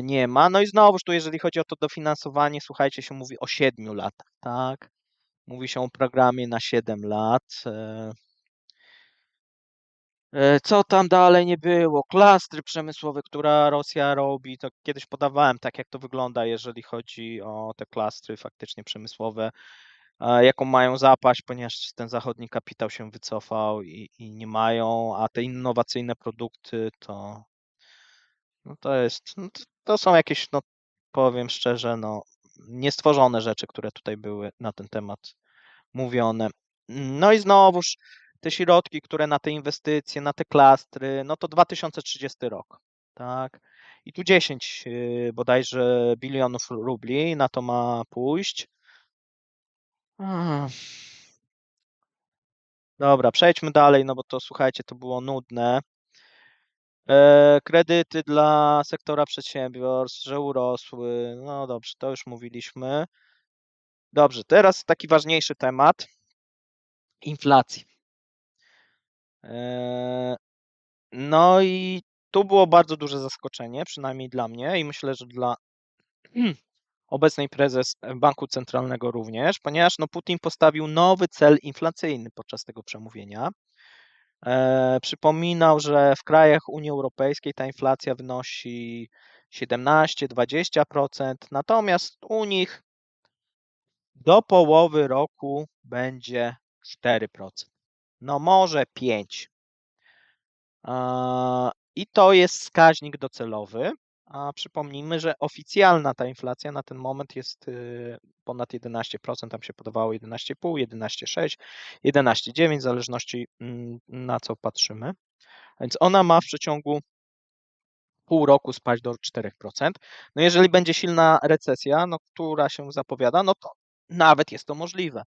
nie ma. No i znowuż tu, jeżeli chodzi o to dofinansowanie, słuchajcie, się mówi o 7 latach, tak? Mówi się o programie na 7 lat. Co tam dalej nie było? Klastry przemysłowe, które Rosja robi, to kiedyś podawałem tak, jak to wygląda, jeżeli chodzi o te klastry faktycznie przemysłowe, jaką mają zapaść, ponieważ ten zachodni kapitał się wycofał i nie mają, a te innowacyjne produkty no to jest, no to są jakieś, no powiem szczerze, no niestworzone rzeczy, które tutaj były na ten temat mówione. No i znowuż te środki, które na te inwestycje, na te klastry, no to 2030 rok, tak? I tu 10 bodajże bilionów rubli na to ma pójść. Ah, Dobra, przejdźmy dalej, no bo to słuchajcie, to było nudne. Kredyty dla sektora przedsiębiorstw, że urosły. No dobrze, to już mówiliśmy. Dobrze, teraz taki ważniejszy temat inflacji. Eee, No i tu było bardzo duże zaskoczenie, przynajmniej dla mnie i myślę, że dla obecnej prezes Banku Centralnego również, ponieważ no, Putin postawił nowy cel inflacyjny podczas tego przemówienia. Przypominał, że w krajach Unii Europejskiej ta inflacja wynosi 17-20%, natomiast u nich do połowy roku będzie 4%. No może 5%. I to jest wskaźnik docelowy. A przypomnijmy, że oficjalna ta inflacja na ten moment jest ponad 11%, tam się podawało 11,5, 11,6, 11,9, w zależności na co patrzymy. Więc ona ma w przeciągu pół roku spaść do 4%. No jeżeli będzie silna recesja, no, która się zapowiada, no to nawet jest to możliwe.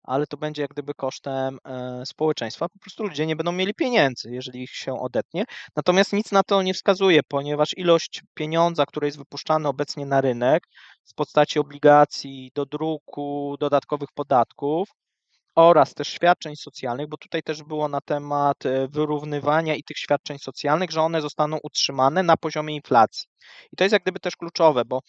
ale to będzie jak gdyby kosztem społeczeństwa. Po prostu ludzie nie będą mieli pieniędzy, jeżeli ich się odetnie. Natomiast nic na to nie wskazuje, ponieważ ilość pieniądza, który jest wypuszczany obecnie na rynek w postaci obligacji do druku, dodatkowych podatków oraz też świadczeń socjalnych, bo tutaj też było na temat wyrównywania i tych świadczeń socjalnych, że one zostaną utrzymane na poziomie inflacji. I to jest jak gdyby też kluczowe, bo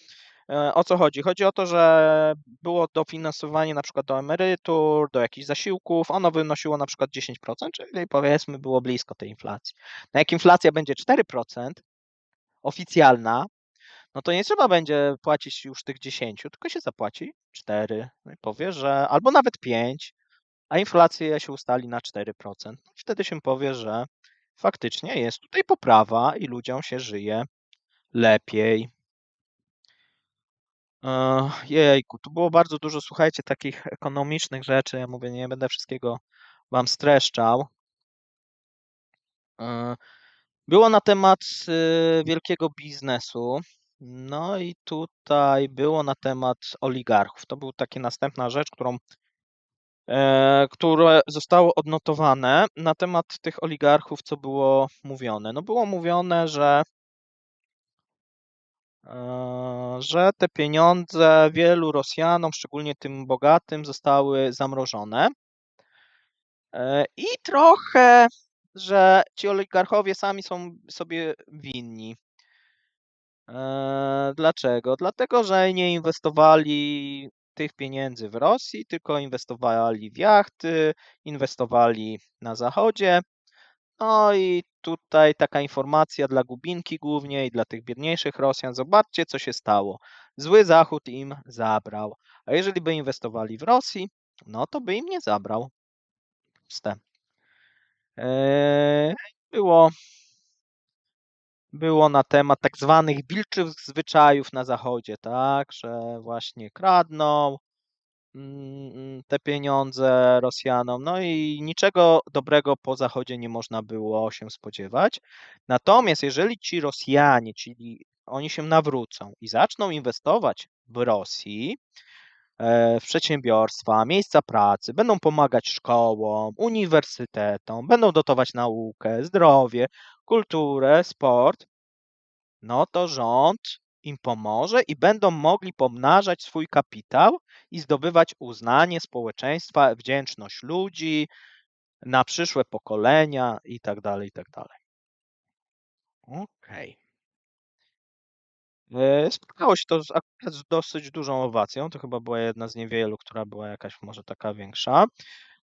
o co chodzi? Chodzi o to, że było dofinansowanie na przykład do emerytur, do jakichś zasiłków, ono wynosiło na przykład 10%, czyli powiedzmy było blisko tej inflacji. No jak inflacja będzie 4% oficjalna, no to nie trzeba będzie płacić już tych 10, tylko się zapłaci 4. No i powie, że albo nawet 5, a inflacja się ustali na 4%. No i wtedy się powie, że faktycznie jest tutaj poprawa i ludziom się żyje lepiej. Jejku, tu było bardzo dużo, słuchajcie, takich ekonomicznych rzeczy. Ja mówię, nie będę wszystkiego wam streszczał. E, Było na temat wielkiego biznesu. No i tutaj było na temat oligarchów. To była taka następna rzecz, które zostało odnotowane na temat tych oligarchów, co było mówione. No było mówione, że te pieniądze wielu Rosjanom, szczególnie tym bogatym, zostały zamrożone. I trochę, że ci oligarchowie sami są sobie winni. Dlaczego? Dlatego, że nie inwestowali tych pieniędzy w Rosji, tylko inwestowali w jachty, inwestowali na Zachodzie. No i tutaj taka informacja dla Gubinki głównie i dla tych biedniejszych Rosjan. Zobaczcie, co się stało. Zły Zachód im zabrał. A jeżeli by inwestowali w Rosji, no to by im nie zabrał. Puste. Eee, Było, było na temat tak zwanych wilczych zwyczajów na Zachodzie, tak, że właśnie kradną te pieniądze Rosjanom, no i niczego dobrego po Zachodzie nie można było się spodziewać. Natomiast jeżeli ci Rosjanie, czyli oni się nawrócą i zaczną inwestować w Rosji, w przedsiębiorstwa, miejsca pracy, będą pomagać szkołom, uniwersytetom, będą dotować naukę, zdrowie, kulturę, sport, no to rząd im pomoże i będą mogli pomnażać swój kapitał i zdobywać uznanie społeczeństwa, wdzięczność ludzi na przyszłe pokolenia i tak dalej, i tak dalej. Okej. Spotkało się to akurat z dosyć dużą owacją. To chyba była jedna z niewielu, która była jakaś może taka większa.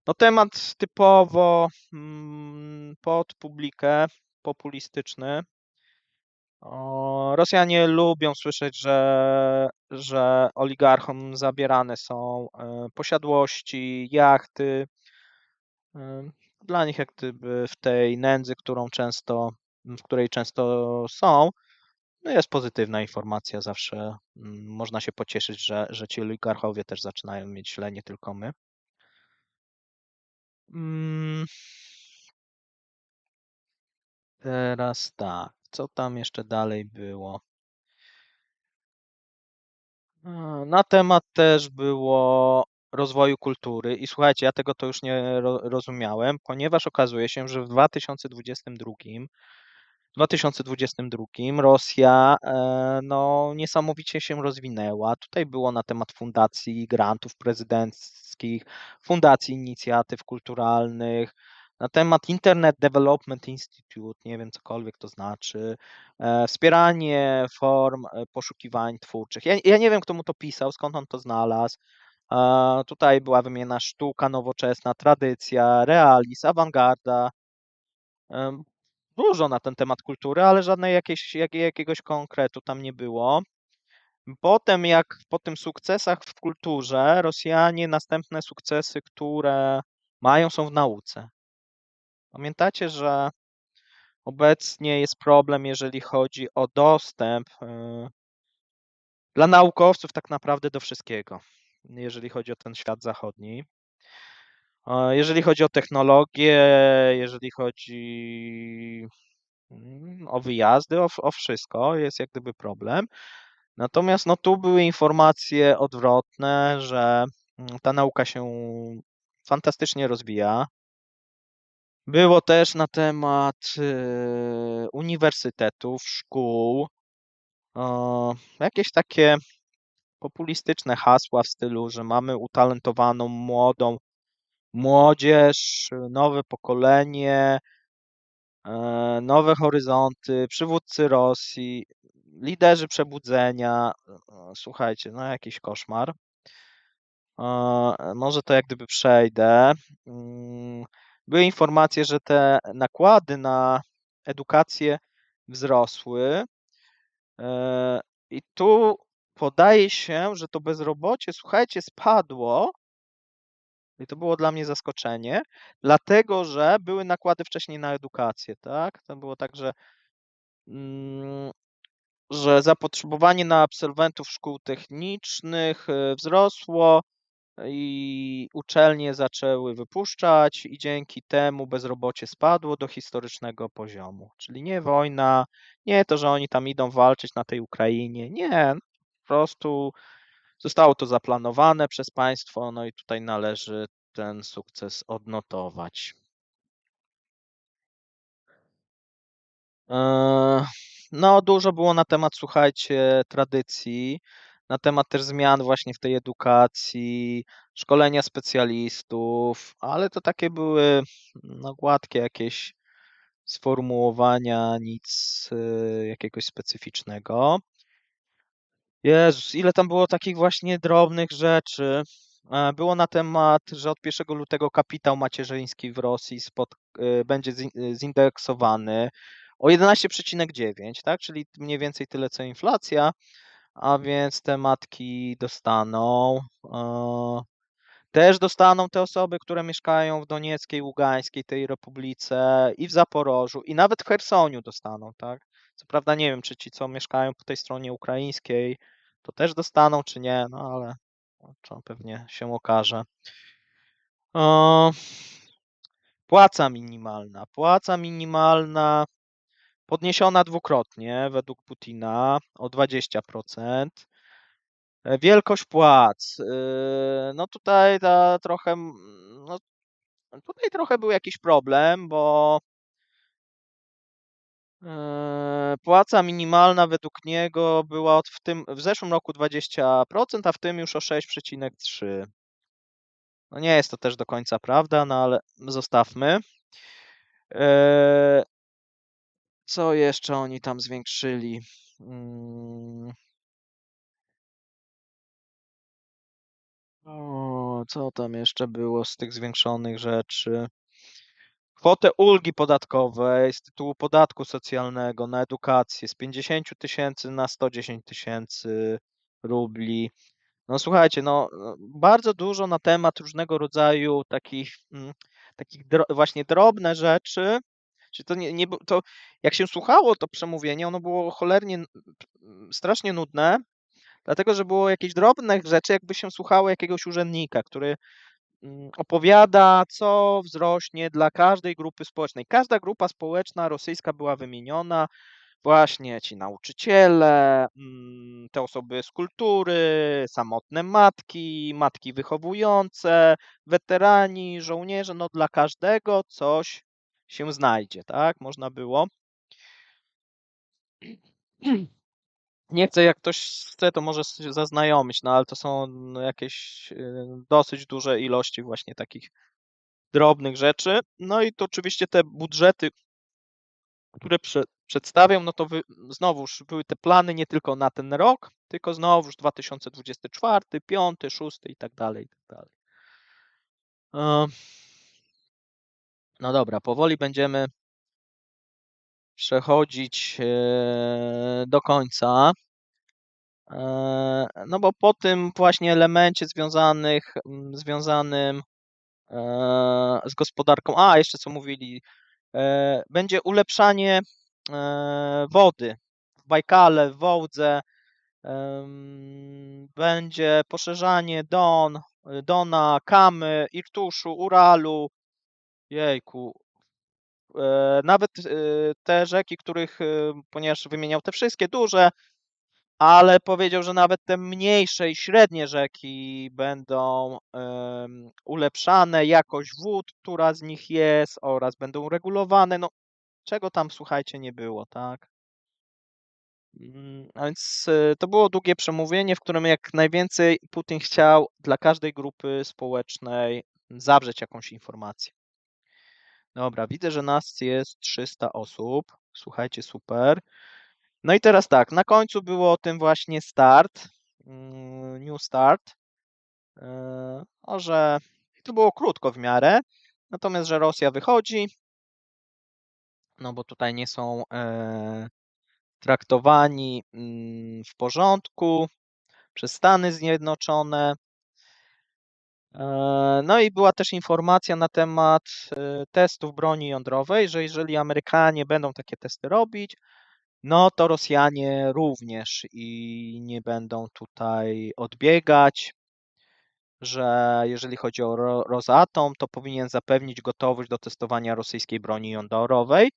No temat typowo pod publikę, populistyczny. Rosjanie lubią słyszeć, że oligarchom zabierane są posiadłości, jachty. Dla nich jak gdyby w tej nędzy, w której często są, no jest pozytywna informacja. Zawsze można się pocieszyć, że ci oligarchowie też zaczynają mieć źle, nie tylko my. Mm, Teraz tak, co tam jeszcze dalej było? Na temat też było rozwoju kultury i słuchajcie, ja tego to już nie rozumiałem, ponieważ okazuje się, że w 2022 Rosja no, niesamowicie się rozwinęła. Tutaj było na temat fundacji grantów prezydenckich, fundacji inicjatyw kulturalnych, na temat Internet Development Institute, nie wiem cokolwiek to znaczy, wspieranie form poszukiwań twórczych. Ja nie wiem, kto mu to pisał, skąd on to znalazł. Tutaj była wymieniona sztuka nowoczesna, tradycja, realizm, awangarda. Em, Dużo na ten temat kultury, ale żadnej jakiegoś konkretu tam nie było. Potem jak po tym sukcesach w kulturze, Rosjanie następne sukcesy, które mają, są w nauce. Pamiętacie, że obecnie jest problem, jeżeli chodzi o dostęp dla naukowców tak naprawdę do wszystkiego, jeżeli chodzi o ten świat zachodni. Jeżeli chodzi o technologię, jeżeli chodzi o wyjazdy, o wszystko, jest jak gdyby problem. Natomiast no tu były informacje odwrotne, że ta nauka się fantastycznie rozwija. Było też na temat uniwersytetów, szkół, jakieś takie populistyczne hasła w stylu, że mamy utalentowaną młodą młodzież, nowe pokolenie, nowe horyzonty, przywódcy Rosji, liderzy przebudzenia. Słuchajcie, no jakiś koszmar. Może to jak gdyby przejdę. Mm, Były informacje, że te nakłady na edukację wzrosły. e, I tu podaje się, że to bezrobocie, słuchajcie, spadło. I to było dla mnie zaskoczenie, dlatego że były nakłady wcześniej na edukację, tak? To było tak, mm, że zapotrzebowanie na absolwentów szkół technicznych wzrosło i uczelnie zaczęły wypuszczać i dzięki temu bezrobocie spadło do historycznego poziomu. Czyli nie wojna, nie to, że oni tam idą walczyć na tej Ukrainie, nie, po prostu zostało to zaplanowane przez państwo, no i tutaj należy ten sukces odnotować. Eee, No, dużo było na temat, słuchajcie, tradycji, na temat też zmian właśnie w tej edukacji, szkolenia specjalistów, ale to takie były no, gładkie jakieś sformułowania, nic jakiegoś specyficznego. Jezus, ile tam było takich właśnie drobnych rzeczy. Było na temat, że od 1 lutego kapitał macierzyński w Rosji będzie zindeksowany o 11,9, tak? Czyli mniej więcej tyle co inflacja, a więc te matki dostaną. Też dostaną te osoby, które mieszkają w Donieckiej, Ługańskiej, tej republice i w Zaporożu, i nawet w Chersoniu dostaną, tak? Co prawda nie wiem, czy ci, co mieszkają po tej stronie ukraińskiej, to też dostaną, czy nie, no ale to pewnie się okaże. O, Płaca minimalna. Płaca minimalna podniesiona dwukrotnie według Putina o 20%. Wielkość płac. No tutaj ta trochę, no tutaj trochę był jakiś problem, bo płaca minimalna według niego była w zeszłym roku 20%, a w tym już o 6,3. No nie jest to też do końca prawda, no ale zostawmy. Eee, Co jeszcze oni tam zwiększyli? Mm, Co tam jeszcze było z tych zwiększonych rzeczy? Kwotę ulgi podatkowej z tytułu podatku socjalnego na edukację z 50 000 na 110 000 rubli. No słuchajcie, bardzo dużo na temat różnego rodzaju właśnie drobne rzeczy. Czy to nie, to jak się słuchało to przemówienie, ono było cholernie strasznie nudne, dlatego że było jakieś drobne rzeczy, jakby się słuchało jakiegoś urzędnika, który opowiada, co wzrośnie dla każdej grupy społecznej. Każda grupa społeczna rosyjska była wymieniona, właśnie ci nauczyciele, te osoby z kultury, samotne matki, matki wychowujące, weterani, żołnierze, no dla każdego coś się znajdzie, tak? Można było. Nie chcę, jak ktoś chce, to może się zaznajomić, no ale to są jakieś dosyć duże ilości właśnie takich drobnych rzeczy. No i to oczywiście te budżety, które przedstawią, no to znowuż były te plany nie tylko na ten rok, tylko znowuż 2024, 5, 6 i tak dalej, i tak dalej. E, No dobra, powoli będziemy przechodzić do końca. No bo po tym właśnie elemencie związanym z gospodarką, jeszcze co mówili, będzie ulepszanie wody w Bajkale, w Wołdze, będzie poszerzanie Dona, Kamy, Irtuszu, Uralu, jejku, nawet te rzeki, ponieważ wymieniał te wszystkie duże, ale powiedział, że nawet te mniejsze i średnie rzeki będą ulepszane, jakość wód, która z nich jest, oraz będą regulowane. No, czego tam, słuchajcie, nie było, tak? A więc to było długie przemówienie, w którym jak najwięcej Putin chciał dla każdej grupy społecznej zawrzeć jakąś informację. Dobra, widzę, że nas jest 300 osób. Słuchajcie, super. No i teraz tak, na końcu było o tym właśnie start, new start, że to było krótko w miarę, natomiast, że Rosja wychodzi, no bo tutaj nie są traktowani w porządku przez Stany Zjednoczone. No i była też informacja na temat testów broni jądrowej, że jeżeli Amerykanie będą takie testy robić, no to Rosjanie również i nie będą tutaj odbiegać, że jeżeli chodzi o Rosatom, to powinien zapewnić gotowość do testowania rosyjskiej broni jądrowej.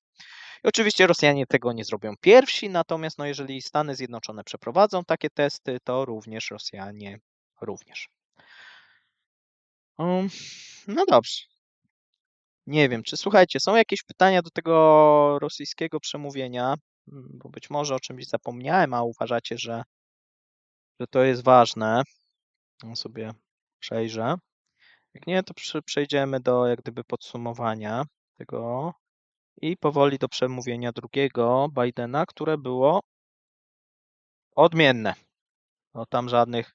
I oczywiście Rosjanie tego nie zrobią pierwsi, natomiast no jeżeli Stany Zjednoczone przeprowadzą takie testy, to również Rosjanie również. No dobrze. Nie wiem, czy słuchajcie, są jakieś pytania do tego rosyjskiego przemówienia? Bo być może o czymś zapomniałem, a uważacie, że to jest ważne. No sobie przejrzę. Jak nie, to przejdziemy do jak gdyby podsumowania tego i powoli do przemówienia drugiego Bidena, które było odmienne. No tam żadnych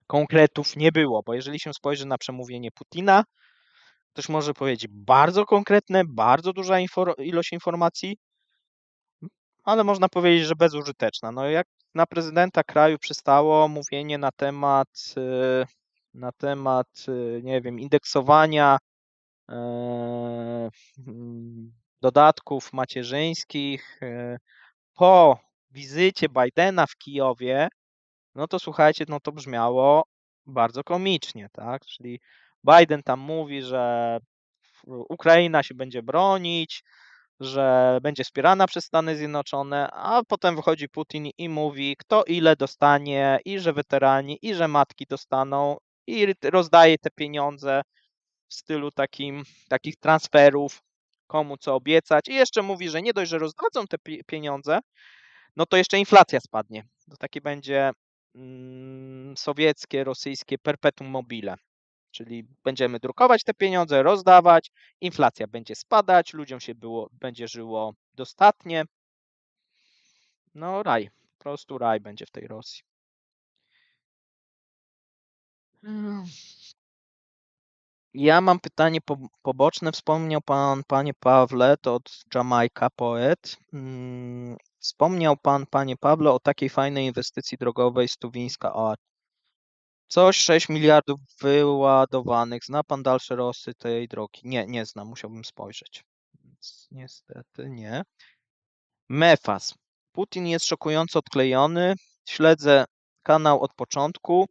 konkretów nie było, bo jeżeli się spojrzy na przemówienie Putina, ktoś może powiedzieć bardzo konkretne, bardzo duża ilość informacji, ale można powiedzieć, że bezużyteczna. No jak na prezydenta kraju przystało mówienie na temat, nie wiem, indeksowania dodatków macierzyńskich po wizycie Bidena w Kijowie, no to słuchajcie, no to brzmiało bardzo komicznie, tak? Czyli Biden tam mówi, że Ukraina się będzie bronić, że będzie wspierana przez Stany Zjednoczone, a potem wychodzi Putin i mówi, kto ile dostanie, i że weterani, i że matki dostaną, i rozdaje te pieniądze w stylu takich transferów, komu co obiecać. I jeszcze mówi, że nie dość, że rozdadzą te pieniądze, no to jeszcze inflacja spadnie. To takie będzie sowieckie, rosyjskie perpetuum mobile. Czyli będziemy drukować te pieniądze, rozdawać, inflacja będzie spadać, ludziom się będzie żyło dostatnie. No raj, po prostu raj będzie w tej Rosji. Ja mam pytanie poboczne. Wspomniał pan, panie Pawle, to od Jamajka poet. Wspomniał pan, panie Pawle, o takiej fajnej inwestycji drogowej Stuwińska. Coś 6 miliardów wyładowanych. Zna pan dalsze losy tej drogi? Nie znam, musiałbym spojrzeć. Więc niestety nie. Mefas. Putin jest szokująco odklejony. Śledzę kanał od początku.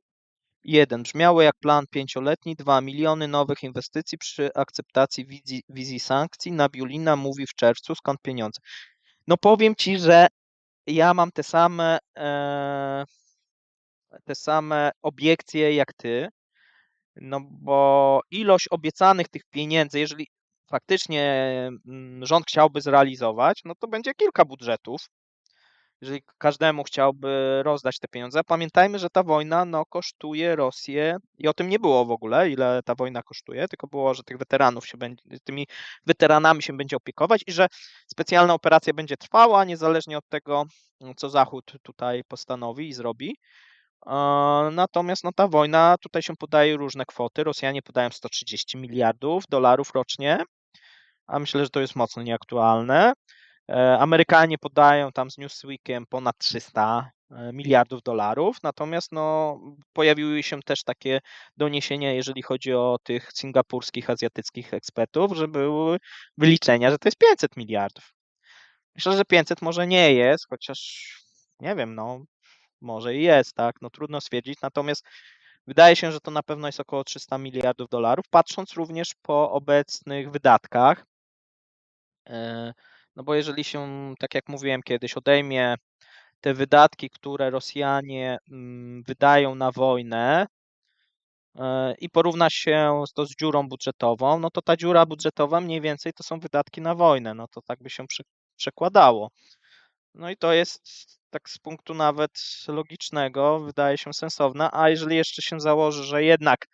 1. Brzmiało jak plan 5-letni. 2. Miliony nowych inwestycji przy akceptacji wizji sankcji. Nabiulina mówi w czerwcu. Skąd pieniądze? No powiem ci, że ja mam te same obiekcje jak ty. No bo ilość obiecanych tych pieniędzy, jeżeli faktycznie rząd chciałby zrealizować, no to będzie kilka budżetów. Jeżeli każdemu chciałby rozdać te pieniądze. Pamiętajmy, że ta wojna no, kosztuje Rosję i o tym nie było w ogóle, ile ta wojna kosztuje, tylko było, że tych weteranów tymi weteranami się będzie opiekować i że specjalna operacja będzie trwała, niezależnie od tego, co Zachód tutaj postanowi i zrobi. Natomiast no, ta wojna, tutaj się podaje różne kwoty. Rosjanie podają 130 miliardów dolarów rocznie, a myślę, że to jest mocno nieaktualne. Amerykanie podają tam z Newsweekiem ponad 300 miliardów dolarów, natomiast no, pojawiły się też takie doniesienia, jeżeli chodzi o tych singapurskich, azjatyckich ekspertów, że były wyliczenia, że to jest 500 miliardów. Myślę, że 500 może nie jest, chociaż nie wiem, no może i jest, tak, no trudno stwierdzić, natomiast wydaje się, że to na pewno jest około 300 miliardów dolarów, patrząc również po obecnych wydatkach. No bo jeżeli się, tak jak mówiłem kiedyś, odejmie te wydatki, które Rosjanie wydają na wojnę i porówna się to z dziurą budżetową, no to ta dziura budżetowa mniej więcej to są wydatki na wojnę, no to tak by się przekładało. No i to jest tak z punktu nawet logicznego, wydaje się sensowne, a jeżeli jeszcze się założy, że jednak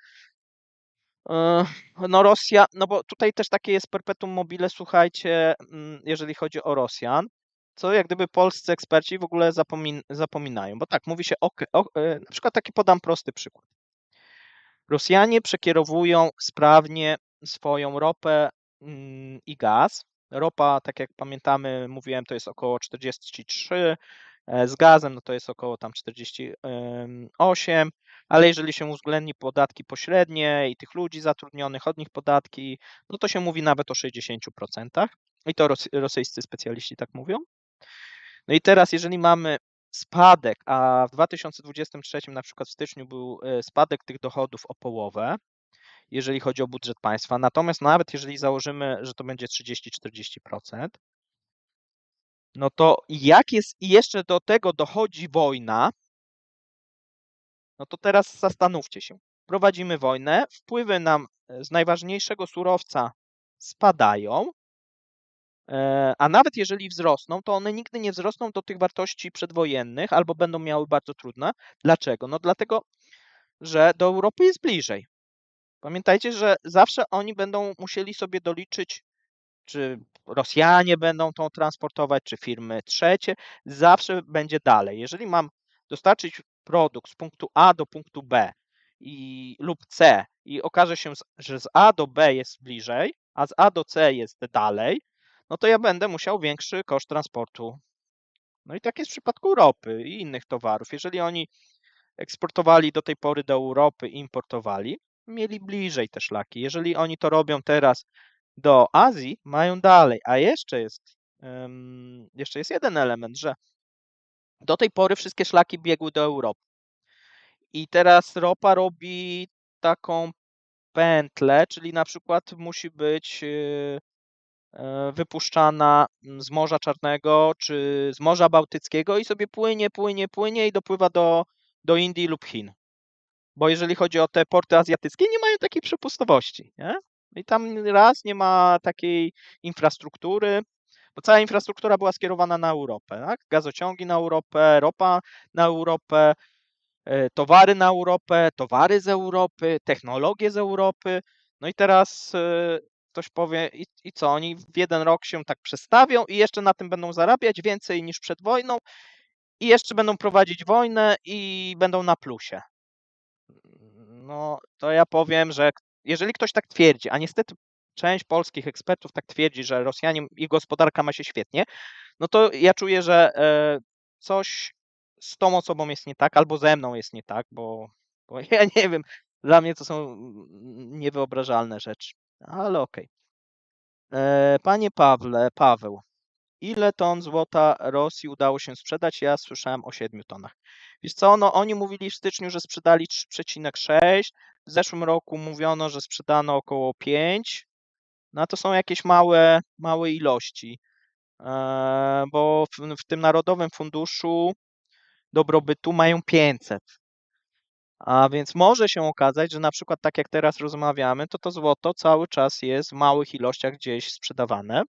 no Rosja, no bo tutaj też takie jest perpetuum mobile, słuchajcie, jeżeli chodzi o Rosjan, co jak gdyby polscy eksperci w ogóle zapominają, bo tak, mówi się, na przykład taki podam prosty przykład. Rosjanie przekierowują sprawnie swoją ropę i gaz. Ropa, tak jak pamiętamy, mówiłem, to jest około 43, z gazem no to jest około tam 48, ale jeżeli się uwzględni podatki pośrednie i tych ludzi zatrudnionych, od nich podatki, no to się mówi nawet o 60%. I to rosyjscy specjaliści tak mówią. No i teraz, jeżeli mamy spadek, a w 2023 na przykład w styczniu był spadek tych dochodów o połowę, jeżeli chodzi o budżet państwa, natomiast nawet jeżeli założymy, że to będzie 30-40%, no to jak jest i jeszcze do tego dochodzi wojna, no to teraz zastanówcie się. Prowadzimy wojnę, wpływy nam z najważniejszego surowca spadają, a nawet jeżeli wzrosną, to one nigdy nie wzrosną do tych wartości przedwojennych albo będą miały bardzo trudne. Dlaczego? No dlatego, że do Europy jest bliżej. Pamiętajcie, że zawsze oni będą musieli sobie doliczyć, czy Rosjanie będą tą transportować, czy firmy trzecie, zawsze będzie dalej. Jeżeli mam dostarczyć produkt z punktu A do punktu B lub C i okaże się, że z A do B jest bliżej, a z A do C jest dalej, no to ja będę musiał większy koszt transportu. No i tak jest w przypadku ropy i innych towarów. Jeżeli oni eksportowali do tej pory do Europy, importowali, mieli bliżej te szlaki. Jeżeli oni to robią teraz do Azji, mają dalej. A jeszcze jest jeden element, że do tej pory wszystkie szlaki biegły do Europy. I teraz ropa robi taką pętlę, czyli na przykład musi być wypuszczana z Morza Czarnego czy z Morza Bałtyckiego i sobie płynie i dopływa do Indii lub Chin. Bo jeżeli chodzi o te porty azjatyckie, nie mają takiej przepustowości, nie? I tam raz nie ma takiej infrastruktury, bo cała infrastruktura była skierowana na Europę, tak? Gazociągi na Europę, ropa na Europę, towary na Europę, towary z Europy, technologie z Europy. No i teraz ktoś powie, i co, oni w jeden rok się tak przestawią i jeszcze na tym będą zarabiać więcej niż przed wojną i jeszcze będą prowadzić wojnę i będą na plusie. No, to ja powiem, że jeżeli ktoś tak twierdzi, a niestety część polskich ekspertów tak twierdzi, że Rosjanie, ich gospodarka ma się świetnie, no to ja czuję, że coś z tą osobą jest nie tak, albo ze mną jest nie tak, bo ja nie wiem, dla mnie to są niewyobrażalne rzeczy, ale okej. Panie Paweł, ile ton złota Rosji udało się sprzedać? Ja słyszałem o 7 tonach. Wiesz co, no oni mówili w styczniu, że sprzedali 3,6, w zeszłym roku mówiono, że sprzedano około 5, no to są jakieś małe ilości, bo w tym Narodowym Funduszu Dobrobytu mają 500. A więc może się okazać, że na przykład tak jak teraz rozmawiamy, to złoto cały czas jest w małych ilościach gdzieś sprzedawane.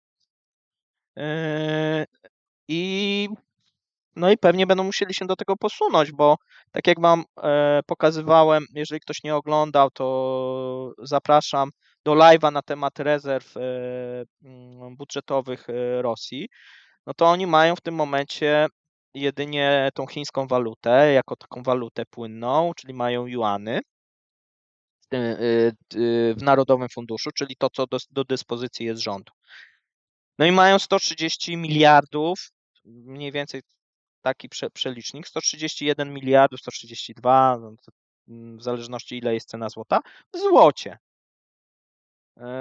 I No i pewnie będą musieli się do tego posunąć, bo tak jak wam pokazywałem, jeżeli ktoś nie oglądał, to zapraszam do live'a na temat rezerw budżetowych Rosji. No to oni mają w tym momencie jedynie tą chińską walutę, jako taką walutę płynną, czyli mają juany w Narodowym Funduszu, czyli to, co do dyspozycji jest rządu. No i mają 130 miliardów, mniej więcej taki przelicznik, 131 miliardów, 132, no w zależności ile jest cena złota, w złocie.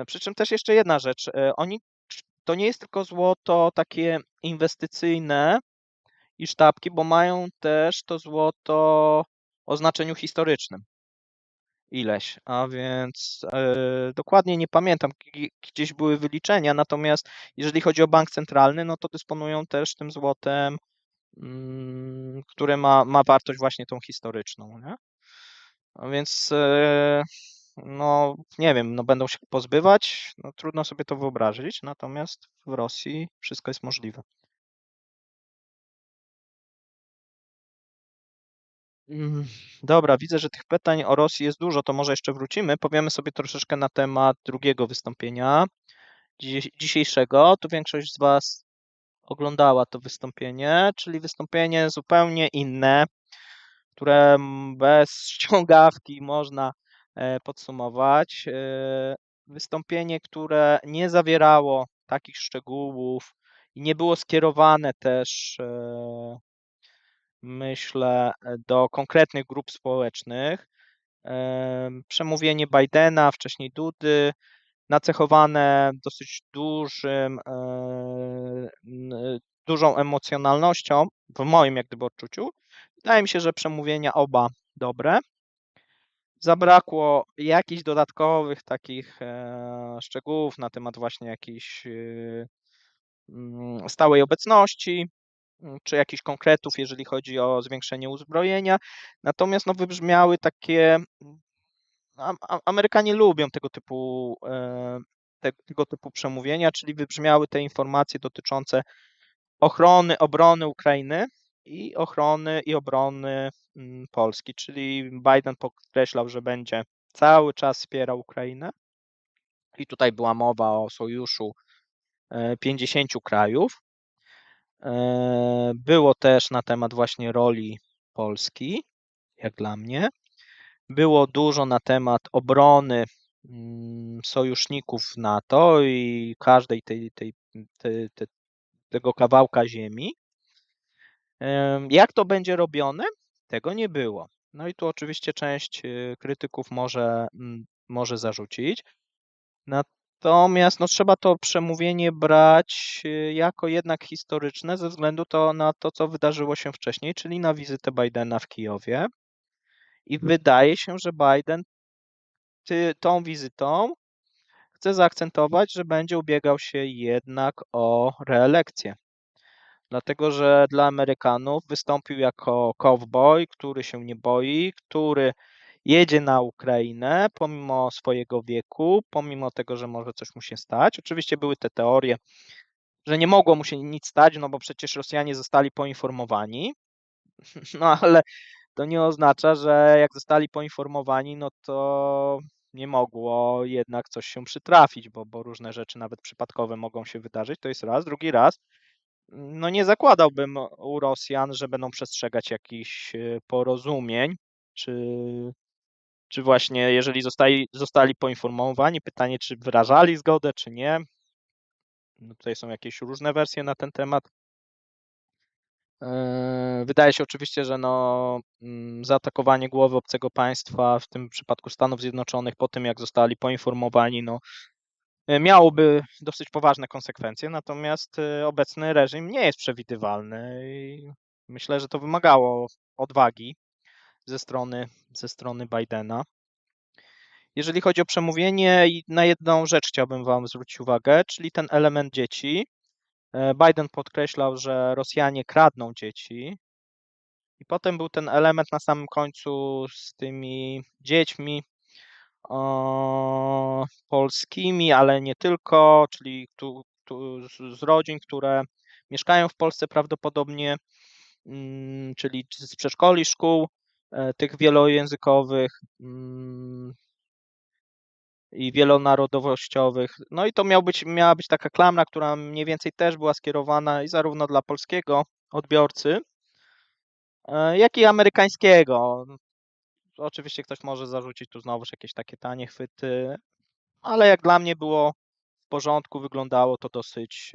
Przy czym też jeszcze jedna rzecz, to nie jest tylko złoto takie inwestycyjne i sztabki, bo mają też to złoto o znaczeniu historycznym ileś, a więc dokładnie nie pamiętam, gdzieś były wyliczenia, natomiast jeżeli chodzi o bank centralny, no to dysponują też tym złotem który ma wartość właśnie tą historyczną, nie? A więc no nie wiem, no będą się pozbywać, no trudno sobie to wyobrazić, natomiast w Rosji wszystko jest możliwe. Mm, Dobra, widzę, że tych pytań o Rosji jest dużo, to może jeszcze wrócimy. Powiemy sobie troszeczkę na temat drugiego wystąpienia dzisiejszego. Tu większość z Was oglądała to wystąpienie, czyli wystąpienie zupełnie inne, które bez ściągawki można podsumować. Wystąpienie, które nie zawierało takich szczegółów i nie było skierowane też, myślę, do konkretnych grup społecznych. Przemówienie Bidena, wcześniej Dudy, nacechowane dosyć dużą emocjonalnością, w moim jak gdyby odczuciu. Wydaje mi się, że przemówienia oba dobre. Zabrakło jakichś dodatkowych takich szczegółów na temat właśnie jakiejś stałej obecności, czy jakichś konkretów, jeżeli chodzi o zwiększenie uzbrojenia. Natomiast no, wybrzmiały takie. Amerykanie lubią tego typu przemówienia, czyli wybrzmiały te informacje dotyczące obrony Ukrainy i obrony Polski. Czyli Biden podkreślał, że będzie cały czas wspierał Ukrainę i tutaj była mowa o sojuszu 50 krajów. Było też na temat właśnie roli Polski, jak dla mnie. Było dużo na temat obrony sojuszników NATO i każdej tego kawałka ziemi. Jak to będzie robione? Tego nie było. No i tu oczywiście część krytyków może zarzucić. Natomiast no, trzeba to przemówienie brać jako jednak historyczne ze względu na to, co wydarzyło się wcześniej, czyli na wizytę Bidena w Kijowie. I wydaje się, że Biden tą wizytą chce zaakcentować, że będzie ubiegał się jednak o reelekcję. Dlatego, że dla Amerykanów wystąpił jako cowboy, który się nie boi, który jedzie na Ukrainę pomimo swojego wieku, pomimo tego, że może coś mu się stać. Oczywiście były te teorie, że nie mogło mu się nic stać, no bo przecież Rosjanie zostali poinformowani. No ale to nie oznacza, że jak zostali poinformowani, no to nie mogło jednak coś się przytrafić, bo różne rzeczy, nawet przypadkowe, mogą się wydarzyć. To jest raz. Drugi raz, no nie zakładałbym u Rosjan, że będą przestrzegać jakichś porozumień, czy, czy właśnie jeżeli zostali poinformowani, pytanie, czy wyrażali zgodę, czy nie. No tutaj są jakieś różne wersje na ten temat. Wydaje się oczywiście, że no, zaatakowanie głowy obcego państwa, w tym przypadku Stanów Zjednoczonych, po tym jak zostali poinformowani, no, miałoby dosyć poważne konsekwencje, natomiast obecny reżim nie jest przewidywalny i myślę, że to wymagało odwagi ze strony Bidena. Jeżeli chodzi o przemówienie, na jedną rzecz chciałbym Wam zwrócić uwagę, czyli ten element dzieci. Biden podkreślał, że Rosjanie kradną dzieci. I potem był ten element na samym końcu z tymi dziećmi polskimi, ale nie tylko, czyli z rodzin, które mieszkają w Polsce prawdopodobnie, czyli z przedszkoli, szkół tych wielojęzykowych i wielonarodowościowych. No i to miała być taka klamra, która mniej więcej też była skierowana i zarówno dla polskiego odbiorcy, jak i amerykańskiego. Oczywiście ktoś może zarzucić tu znowuż jakieś takie tanie chwyty, ale jak dla mnie było w porządku, wyglądało to dosyć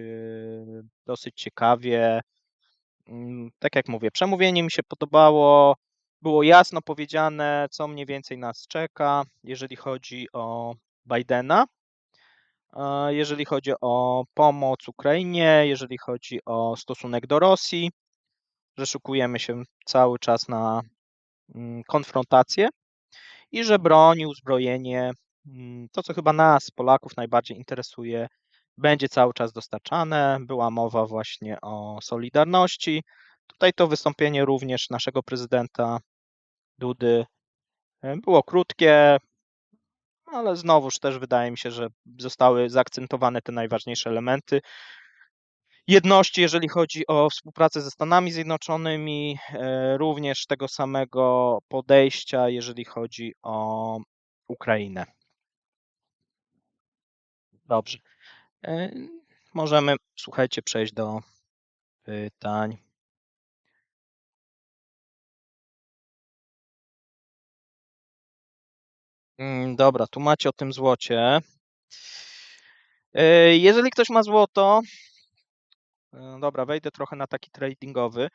ciekawie. Tak jak mówię, przemówienie mi się podobało, było jasno powiedziane, co mniej więcej nas czeka, jeżeli chodzi o Bidena, jeżeli chodzi o pomoc Ukrainie, jeżeli chodzi o stosunek do Rosji, że szykujemy się cały czas na konfrontację i że broń i uzbrojenie, to co chyba nas, Polaków, najbardziej interesuje, będzie cały czas dostarczane. Była mowa właśnie o solidarności. Tutaj to wystąpienie również naszego prezydenta Dudy było krótkie, ale znowuż też wydaje mi się, że zostały zaakcentowane te najważniejsze elementy jedności, jeżeli chodzi o współpracę ze Stanami Zjednoczonymi, również tego samego podejścia, jeżeli chodzi o Ukrainę. Dobrze. E, Możemy, słuchajcie, przejść do pytań. Dobra, tu macie o tym złocie. Jeżeli ktoś ma złoto, dobra, wejdę trochę na taki tradingowy,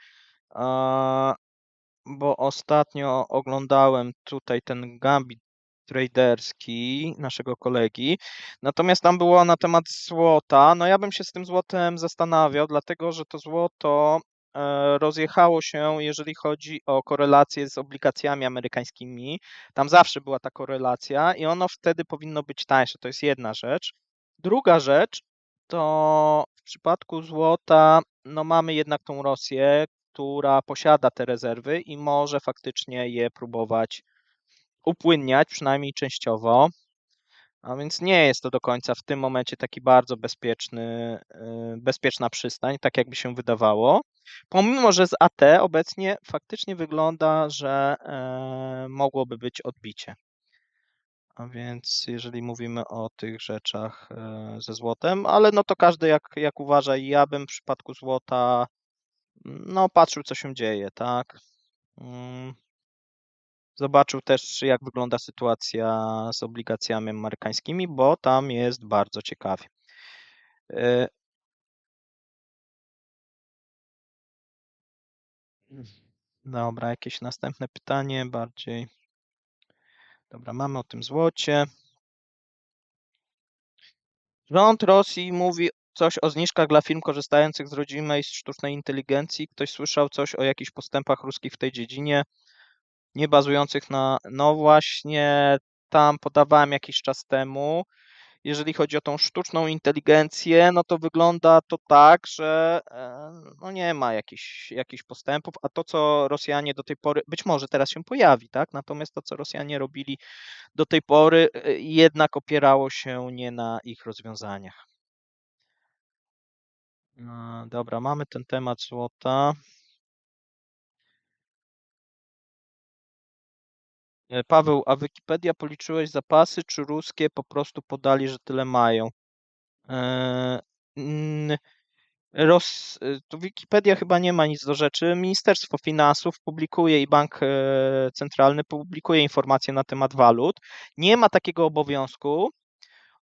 bo ostatnio oglądałem tutaj ten gambit traderski naszego kolegi, natomiast tam było na temat złota. No ja bym się z tym złotem zastanawiał, dlatego że to złoto rozjechało się, jeżeli chodzi o korelację z obligacjami amerykańskimi. Tam zawsze była ta korelacja i ono wtedy powinno być tańsze. To jest jedna rzecz. Druga rzecz to w przypadku złota, no mamy jednak tą Rosję, która posiada te rezerwy i może faktycznie je próbować upłynniać, przynajmniej częściowo. A więc nie jest to do końca w tym momencie taki bardzo bezpieczna przystań, tak jakby się wydawało. Pomimo, że z AT obecnie faktycznie wygląda, że mogłoby być odbicie. A więc jeżeli mówimy o tych rzeczach ze złotem, ale no to każdy jak uważa, i ja bym w przypadku złota no patrzył, co się dzieje, tak. Zobaczył też, jak wygląda sytuacja z obligacjami amerykańskimi, bo tam jest bardzo ciekawie. E, Dobra, jakieś następne pytanie bardziej. Dobra, mamy o tym złocie. Rząd Rosji mówi coś o zniżkach dla firm korzystających z rodzimej sztucznej inteligencji. Ktoś słyszał coś o jakichś postępach ruskich w tej dziedzinie, nie bazujących na... No właśnie, tam podawałem jakiś czas temu. Jeżeli chodzi o tą sztuczną inteligencję, no to wygląda to tak, że no nie ma jakichś postępów, a to, co Rosjanie do tej pory, być może teraz się pojawi, tak? Natomiast to, co Rosjanie robili do tej pory, jednak opierało się nie na ich rozwiązaniach. No, dobra, mamy ten temat złota. Paweł, a Wikipedia policzyłeś zapasy, czy ruskie po prostu podali, że tyle mają? E, mm, Tu Wikipedia chyba nie ma nic do rzeczy. Ministerstwo Finansów publikuje i Bank Centralny publikuje informacje na temat walut. Nie ma takiego obowiązku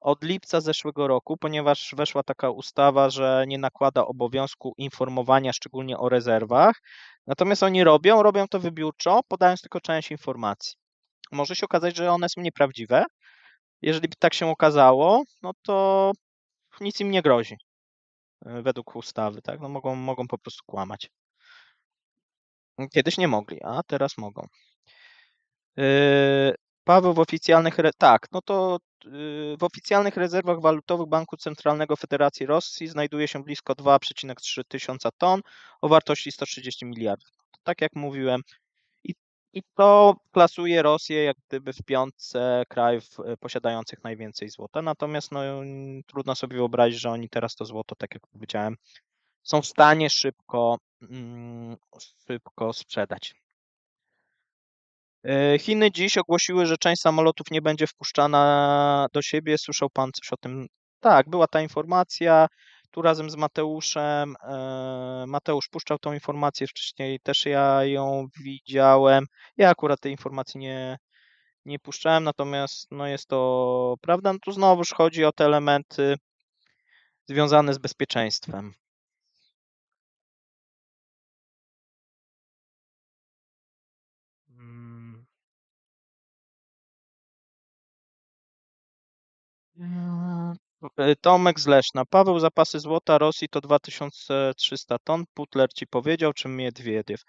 od lipca zeszłego roku, ponieważ weszła taka ustawa, że nie nakłada obowiązku informowania szczególnie o rezerwach. Natomiast oni robią to wybiórczo, podając tylko część informacji. Może się okazać, że one są nieprawdziwe. Jeżeli by tak się okazało, no to nic im nie grozi według ustawy, tak? No mogą po prostu kłamać. Kiedyś nie mogli, a teraz mogą. Paweł, tak, no to w oficjalnych rezerwach walutowych Banku Centralnego Federacji Rosji znajduje się blisko 2,3 tysiąca ton o wartości 130 miliardów. Tak jak mówiłem, i, i to klasuje Rosję jak gdyby w piątce krajów posiadających najwięcej złota. Natomiast no, trudno sobie wyobrazić, że oni teraz to złoto, tak jak powiedziałem, są w stanie szybko sprzedać. Chiny dziś ogłosiły, że część samolotów nie będzie wpuszczana do siebie. Słyszał pan coś o tym? Tak, była ta informacja. Tu razem z Mateuszem. Mateusz puszczał tą informację wcześniej, też ja ją widziałem. Ja akurat tej informacji nie puszczałem, natomiast no jest to prawda. No tu znowuż chodzi o te elementy związane z bezpieczeństwem. Mm. Tomek z Leszna. Paweł, zapasy złota Rosji to 2300 ton. Putler ci powiedział, czy Miedwiediew?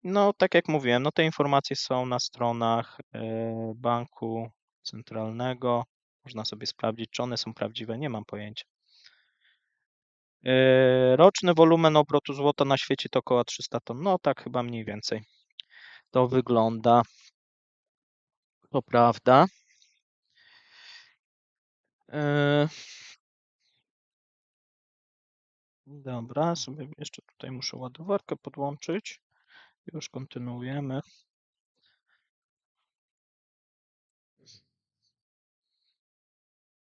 No, tak jak mówiłem, no te informacje są na stronach Banku Centralnego. Można sobie sprawdzić, czy one są prawdziwe. Nie mam pojęcia. Roczny wolumen obrotu złota na świecie to około 300 ton. No tak chyba mniej więcej to wygląda. To prawda. Yy, Dobra, sobie jeszcze tutaj muszę ładowarkę podłączyć. Już kontynuujemy.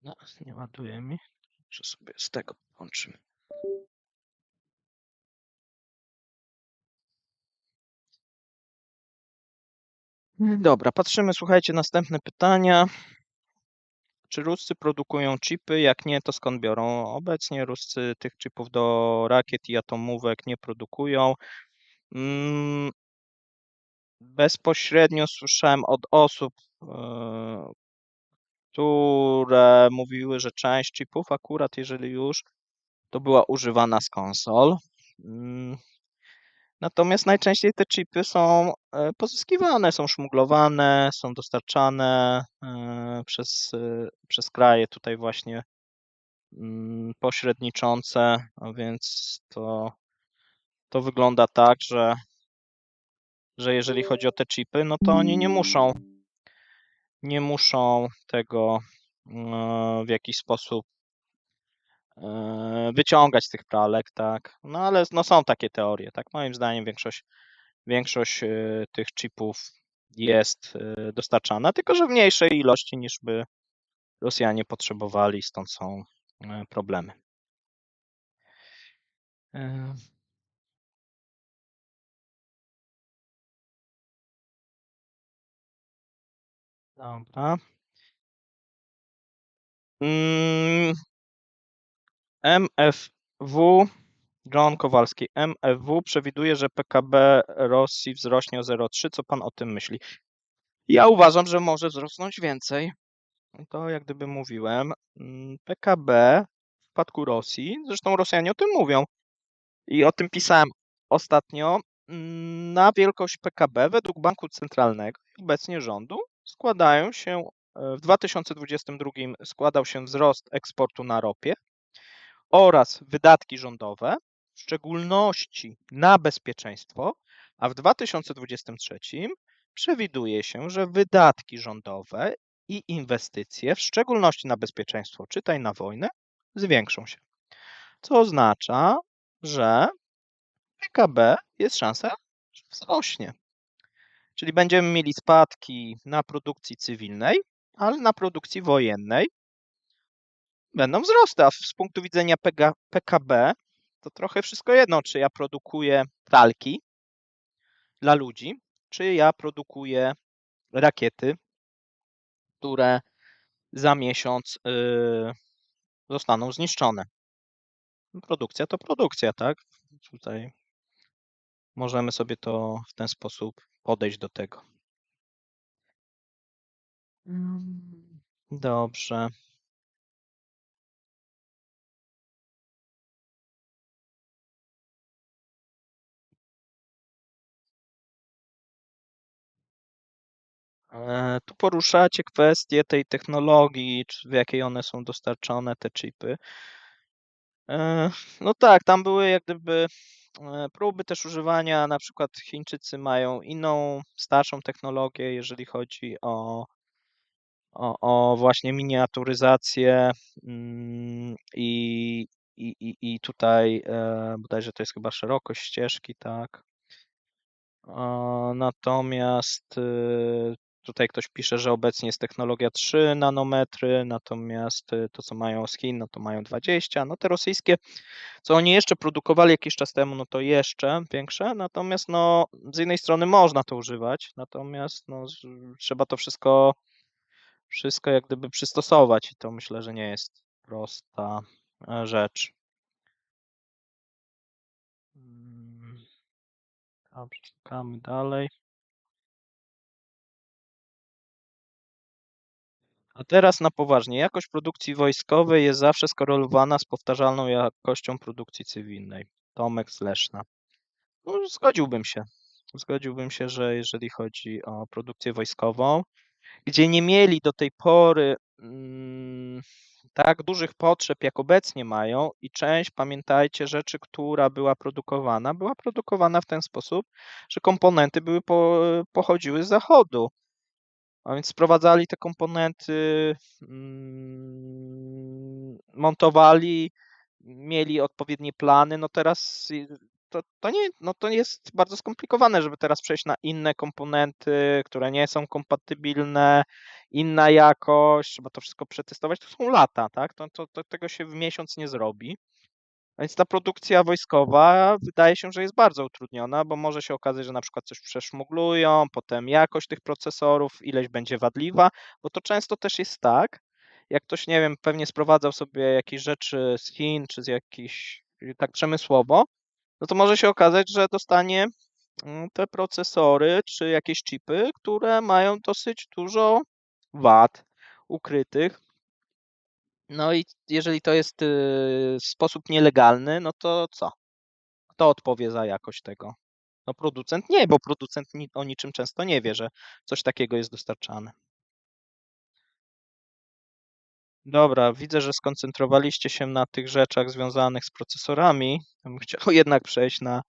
No, nie ładuje mi. Muszę sobie z tego podłączymy. Dobra, patrzymy, słuchajcie, następne pytania. Czy Ruscy produkują chipy? Jak nie, to skąd biorą? Obecnie Ruscy tych chipów do rakiet i atomówek nie produkują. Bezpośrednio słyszałem od osób, które mówiły, że część chipów, akurat jeżeli już, to była używana z konsol. Natomiast najczęściej te chipy są pozyskiwane, są szmuglowane, są dostarczane przez kraje tutaj właśnie pośredniczące, a więc to wygląda tak, że jeżeli chodzi o te chipy, no to oni nie muszą tego w jakiś sposób wyciągać z tych pralek, tak. No ale no, są takie teorie, tak. Moim zdaniem większość tych chipów jest dostarczana, tylko że w mniejszej ilości niż by Rosjanie potrzebowali, stąd są problemy. Dobra. MFW, John Kowalski. MFW przewiduje, że PKB Rosji wzrośnie o 0,3. Co pan o tym myśli? Ja uważam, że może wzrosnąć więcej. To jak gdyby mówiłem, PKB w przypadku Rosji, zresztą Rosjanie o tym mówią i o tym pisałem ostatnio, na wielkość PKB według Banku Centralnego i obecnie rządu składają się, w 2022 składał się wzrost eksportu na ropie oraz wydatki rządowe, w szczególności na bezpieczeństwo, a w 2023 przewiduje się, że wydatki rządowe i inwestycje, w szczególności na bezpieczeństwo, czytaj na wojnę, zwiększą się. Co oznacza, że PKB jest szansa, że wzrośnie. Czyli będziemy mieli spadki na produkcji cywilnej, ale na produkcji wojennej będą wzrosty, a z punktu widzenia PKB to trochę wszystko jedno, czy ja produkuję pralki dla ludzi, czy ja produkuję rakiety, które za miesiąc zostaną zniszczone. Produkcja to produkcja, tak? Tutaj możemy sobie to w ten sposób podejść do tego. Dobrze. Tu poruszacie kwestię tej technologii, w jakiej one są dostarczone, te chipy. No tak, tam były jak gdyby próby też używania, na przykład Chińczycy mają inną, starszą technologię, jeżeli chodzi o właśnie miniaturyzację i tutaj bodajże to jest chyba szerokość ścieżki, tak. Natomiast tutaj ktoś pisze, że obecnie jest technologia 3 nanometry, natomiast to, co mają z Chin, no to mają 20. No te rosyjskie, co oni jeszcze produkowali jakiś czas temu, no to jeszcze większe, natomiast no z jednej strony można to używać, natomiast no, trzeba to wszystko jak gdyby przystosować i to myślę, że nie jest prosta rzecz. Dobrze, szukamy dalej. A teraz na poważnie. Jakość produkcji wojskowej jest zawsze skorelowana z powtarzalną jakością produkcji cywilnej. Tomek z Leszna. No, zgodziłbym się. Zgodziłbym się, że jeżeli chodzi o produkcję wojskową, gdzie nie mieli do tej pory tak dużych potrzeb, jak obecnie mają i część, pamiętajcie, rzeczy, która była produkowana w ten sposób, że komponenty pochodziły z Zachodu. A więc sprowadzali te komponenty, montowali, mieli odpowiednie plany. No teraz to jest bardzo skomplikowane, żeby teraz przejść na inne komponenty, które nie są kompatybilne, inna jakość, trzeba to wszystko przetestować. To są lata, tak? Tego się w miesiąc nie zrobi. A więc ta produkcja wojskowa wydaje się, że jest bardzo utrudniona, bo może się okazać, że na przykład coś przeszmuglują, potem jakość tych procesorów, ileś będzie wadliwa, bo to często też jest tak, jak ktoś, nie wiem, pewnie sprowadzał sobie jakieś rzeczy z Chin czy z jakichś, tak przemysłowo, no to może się okazać, że dostanie te procesory czy jakieś chipy, które mają dosyć dużo wad ukrytych. No i jeżeli to jest w sposób nielegalny, no to co? Kto odpowie za jakość tego? No producent nie, bo producent o niczym często nie wie, że coś takiego jest dostarczane. Dobra, widzę, że skoncentrowaliście się na tych rzeczach związanych z procesorami. Ja bym chciał jednak przejść na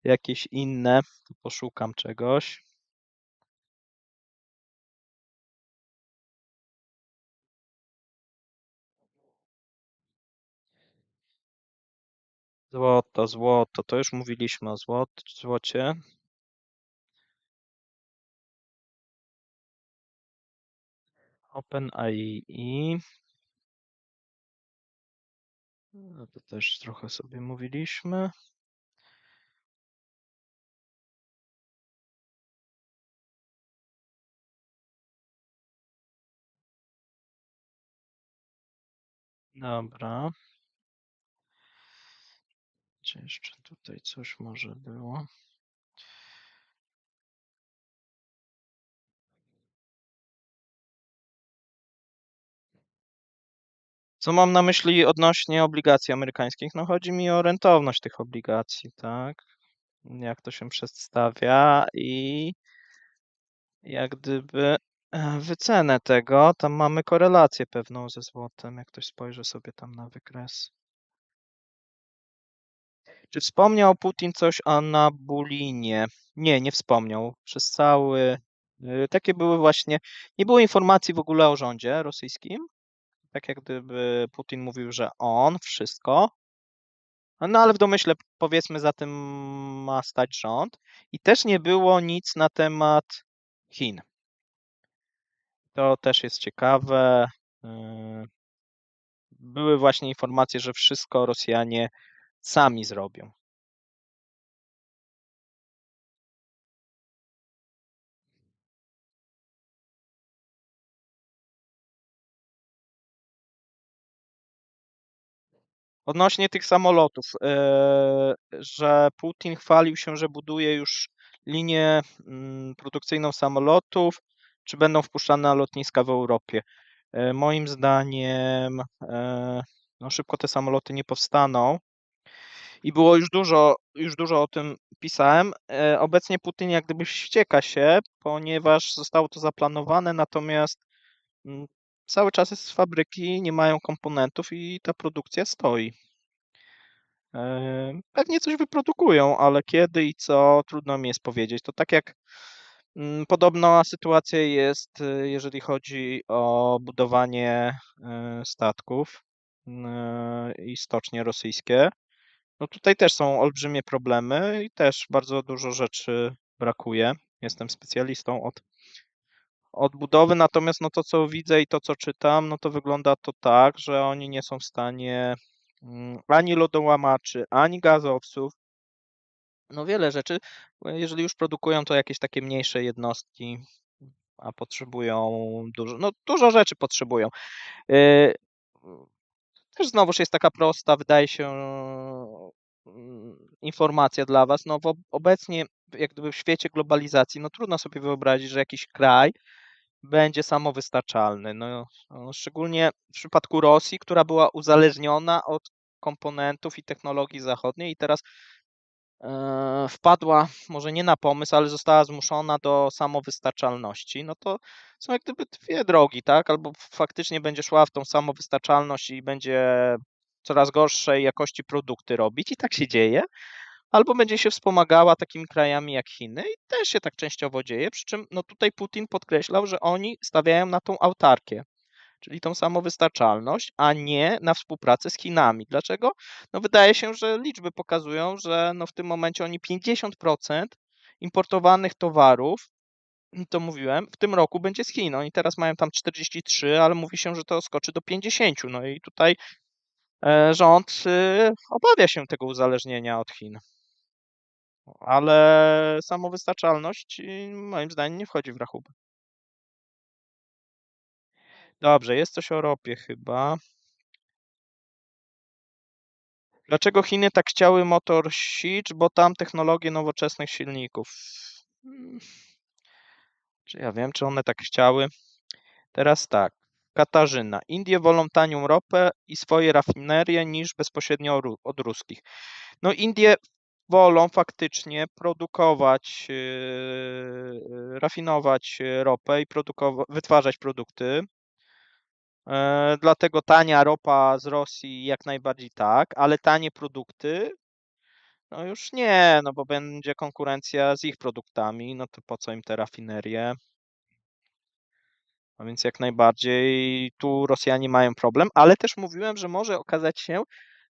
jakieś inne. Tu poszukam czegoś. Złoto, złoto. To już mówiliśmy o złocie. OpenAI. No to też trochę sobie mówiliśmy. Dobra. Czy jeszcze tutaj coś może było? Co mam na myśli odnośnie obligacji amerykańskich? No chodzi mi o rentowność tych obligacji, tak? Jak to się przedstawia i jak gdyby wycenę tego, tam mamy korelację pewną ze złotem, jak ktoś spojrzy sobie tam na wykres. Czy wspomniał Putin coś o Nabulinie? Nie, nie wspomniał. Przez cały. Takie były właśnie. Nie było informacji w ogóle o rządzie rosyjskim. Tak jak gdyby Putin mówił, że on wszystko. No ale w domyśle powiedzmy za tym ma stać rząd. I też nie było nic na temat Chin. To też jest ciekawe. Były właśnie informacje, że wszystko Rosjanie sami zrobią. Odnośnie tych samolotów, że Putin chwalił się, że buduje już linię produkcyjną samolotów, czy będą wpuszczane na lotniska w Europie. Moim zdaniem no szybko te samoloty nie powstaną i było już dużo o tym pisałem. Obecnie Putin jak gdyby wścieka się, ponieważ zostało to zaplanowane, natomiast mm, cały czas jest z fabryki, nie mają komponentów i ta produkcja stoi. Pewnie coś wyprodukują, ale kiedy i co, trudno mi jest powiedzieć. To tak jak podobna sytuacja jest, jeżeli chodzi o budowanie statków i stocznie rosyjskie. No tutaj też są olbrzymie problemy i też bardzo dużo rzeczy brakuje. Jestem specjalistą od budowy, natomiast no to, co widzę i to, co czytam, no to wygląda to tak, że oni nie są w stanie ani lodołamaczy, ani gazowców, no wiele rzeczy. Jeżeli już produkują, to jakieś takie mniejsze jednostki, a potrzebują dużo rzeczy potrzebują. Yy, Też znowuż jest taka prosta, wydaje się, informacja dla was. No obecnie jak gdyby w świecie globalizacji, no trudno sobie wyobrazić, że jakiś kraj będzie samowystarczalny. Szczególnie w przypadku Rosji, która była uzależniona od komponentów i technologii zachodniej i teraz wpadła może nie na pomysł, ale została zmuszona do samowystarczalności, no to są jak gdyby dwie drogi, tak? Albo faktycznie będzie szła w tą samowystarczalność i będzie coraz gorszej jakości produkty robić i tak się dzieje, albo będzie się wspomagała takimi krajami jak Chiny i też się tak częściowo dzieje, przy czym no tutaj Putin podkreślał, że oni stawiają na tą autarkię, czyli tą samowystarczalność, a nie na współpracę z Chinami. Dlaczego? No wydaje się, że liczby pokazują, że no w tym momencie oni 50% importowanych towarów, to mówiłem, w tym roku będzie z Chin. Oni teraz mają tam 43, ale mówi się, że to skoczy do 50. No i tutaj rząd obawia się tego uzależnienia od Chin. Ale samowystarczalność moim zdaniem nie wchodzi w rachubę. Dobrze, jest coś o ropie chyba. Dlaczego Chiny tak chciały motor Siege? Bo tam technologie nowoczesnych silników. Hmm, Czy ja wiem, czy one tak chciały? Teraz tak. Katarzyna. Indie wolą tanią ropę i swoje rafinerie niż bezpośrednio od ruskich. No Indie wolą faktycznie produkować, rafinować ropę i wytwarzać produkty. Dlatego tania ropa z Rosji jak najbardziej tak, ale tanie produkty no już nie, no bo będzie konkurencja z ich produktami, no to po co im te rafinerie? A więc jak najbardziej tu Rosjanie mają problem, ale też mówiłem, że może okazać się,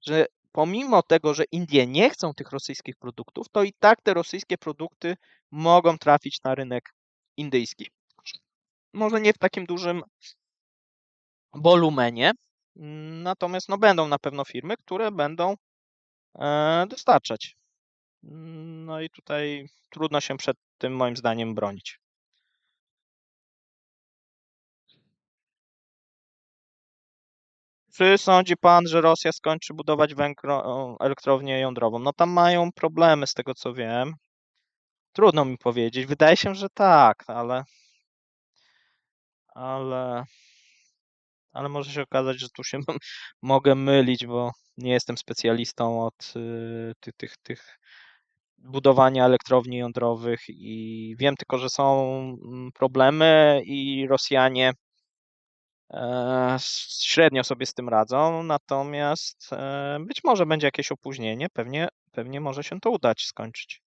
że pomimo tego, że Indie nie chcą tych rosyjskich produktów, to i tak te rosyjskie produkty mogą trafić na rynek indyjski. Może nie w takim dużym wolumenie, natomiast no będą na pewno firmy, które będą dostarczać. No i tutaj trudno się przed tym moim zdaniem bronić. Czy sądzi pan, że Rosja skończy budować elektrownię jądrową? No tam mają problemy z tego co wiem. Trudno mi powiedzieć. Wydaje się, że tak, ale, ale może się okazać, że tu się mogę mylić, bo nie jestem specjalistą od tych budowania elektrowni jądrowych i wiem tylko, że są problemy i Rosjanie średnio sobie z tym radzą, natomiast być może będzie jakieś opóźnienie, pewnie może się to udać skończyć.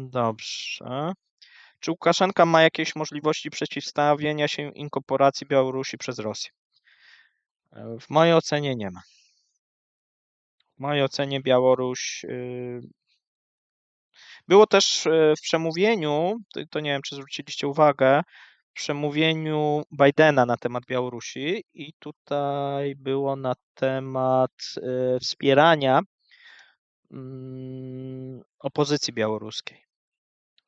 Dobrze. Czy Łukaszenka ma jakieś możliwości przeciwstawienia się inkorporacji Białorusi przez Rosję? W mojej ocenie nie ma. W mojej ocenie Białoruś. Było też w przemówieniu, to nie wiem, czy zwróciliście uwagę, w przemówieniu Bidena na temat Białorusi i tutaj było na temat wspierania opozycji białoruskiej.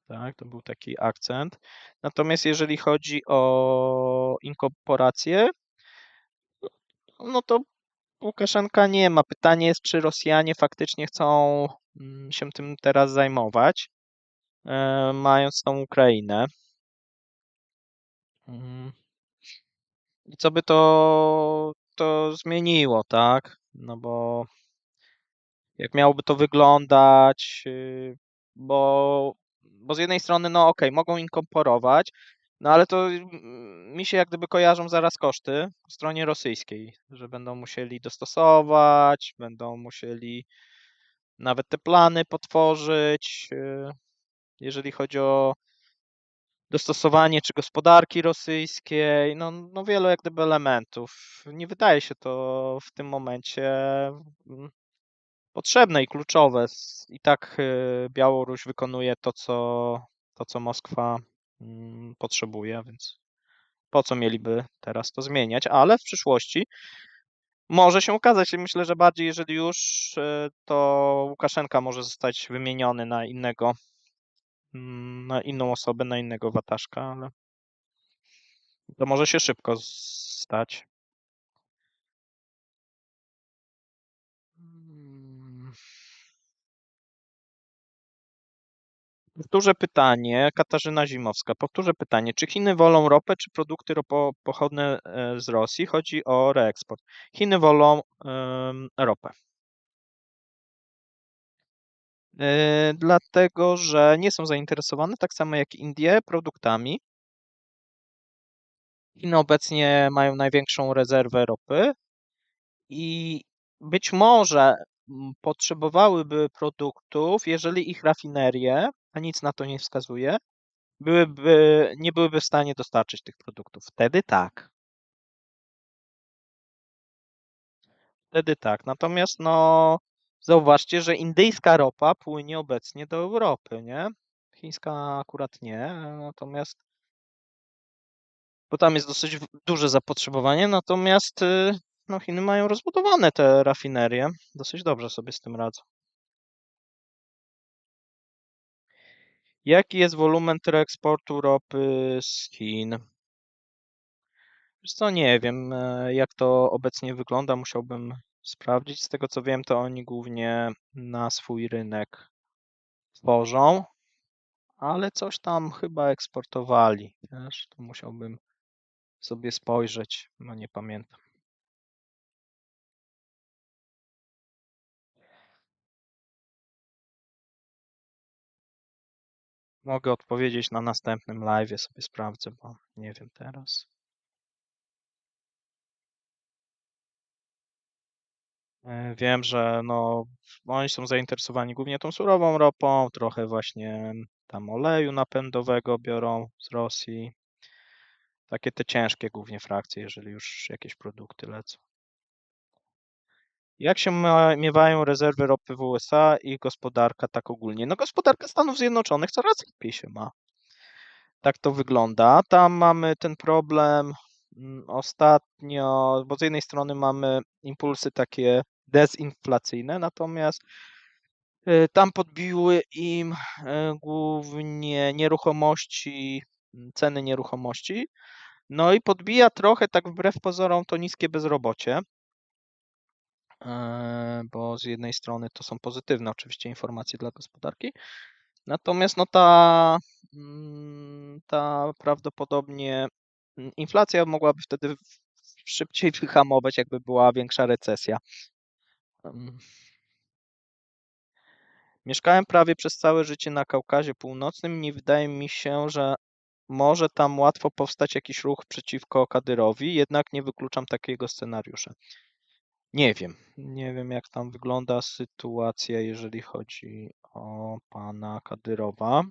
Tak, to był taki akcent. Natomiast jeżeli chodzi o inkorporację, no to Łukaszenka nie ma. Pytanie jest, czy Rosjanie faktycznie chcą się tym teraz zajmować, mając tą Ukrainę. Mm, I co by to zmieniło, tak? No bo jak miałoby to wyglądać, bo z jednej strony, no okej, mogą inkorporować, no ale to mi się jak gdyby kojarzą zaraz koszty po stronie rosyjskiej, że będą musieli dostosować, będą musieli nawet te plany potworzyć, jeżeli chodzi o dostosowanie czy gospodarki rosyjskiej, no wiele jak gdyby elementów. Nie wydaje się to w tym momencie potrzebne i kluczowe. I tak Białoruś wykonuje to, co Moskwa potrzebuje, więc po co mieliby teraz to zmieniać? Ale w przyszłości może się okazać, myślę, że bardziej jeżeli już, to Łukaszenka może zostać wymieniony na inną osobę, na innego wataszka, ale to może się szybko stać. Mm. Powtórzę pytanie, Katarzyna Zimowska. Powtórzę pytanie, czy Chiny wolą ropę, czy produkty pochodne z Rosji? Chodzi o reeksport. Chiny wolą ropę. Dlatego że nie są zainteresowane, tak samo jak Indie, produktami. Chiny obecnie mają największą rezerwę ropy i być może potrzebowałyby produktów, jeżeli ich rafinerie, a nic na to nie wskazuje, nie byłyby w stanie dostarczyć tych produktów. Wtedy tak. Wtedy tak. Natomiast no, zauważcie, że indyjska ropa płynie obecnie do Europy, nie? Chińska akurat nie, natomiast bo tam jest dosyć duże zapotrzebowanie, natomiast no, Chiny mają rozbudowane te rafinerie. Dosyć dobrze sobie z tym radzą. Jaki jest wolumen reeksportu ropy z Chin? Wiesz co, nie wiem, jak to obecnie wygląda, musiałbym sprawdzić. Z tego co wiem, to oni głównie na swój rynek tworzą, ale coś tam chyba eksportowali. Wiesz, to musiałbym sobie spojrzeć, no nie pamiętam. Mogę odpowiedzieć na następnym live'ie, sobie sprawdzę, bo nie wiem teraz. Wiem, że no, oni są zainteresowani głównie tą surową ropą, trochę właśnie tam oleju napędowego biorą z Rosji. Takie te ciężkie głównie frakcje, jeżeli już jakieś produkty lecą. Jak się miewają rezerwy ropy w USA i gospodarka tak ogólnie? No gospodarka Stanów Zjednoczonych coraz lepiej się ma. Tak to wygląda. Tam mamy ten problem ostatnio, bo z jednej strony mamy impulsy takie dezinflacyjne, natomiast tam podbiły im głównie nieruchomości, ceny nieruchomości. No i podbija trochę, tak wbrew pozorom, to niskie bezrobocie, bo z jednej strony to są pozytywne oczywiście informacje dla gospodarki, natomiast no ta prawdopodobnie inflacja mogłaby wtedy szybciej wyhamować, jakby była większa recesja. Mieszkałem prawie przez całe życie na Kaukazie Północnym i nie wydaje mi się, że może tam łatwo powstać jakiś ruch przeciwko Kadyrowi, jednak nie wykluczam takiego scenariusza. Nie wiem jak tam wygląda sytuacja, jeżeli chodzi o pana Kadyrowa.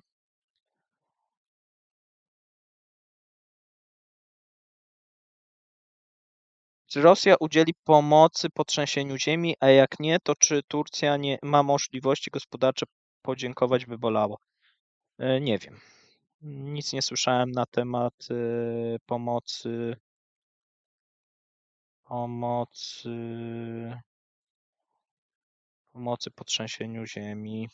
Czy Rosja udzieli pomocy po trzęsieniu ziemi, a jak nie, to czy Turcja nie ma możliwości gospodarcze podziękować by bolało? Nie wiem. Nic nie słyszałem na temat pomocy, pomocy po trzęsieniu ziemi.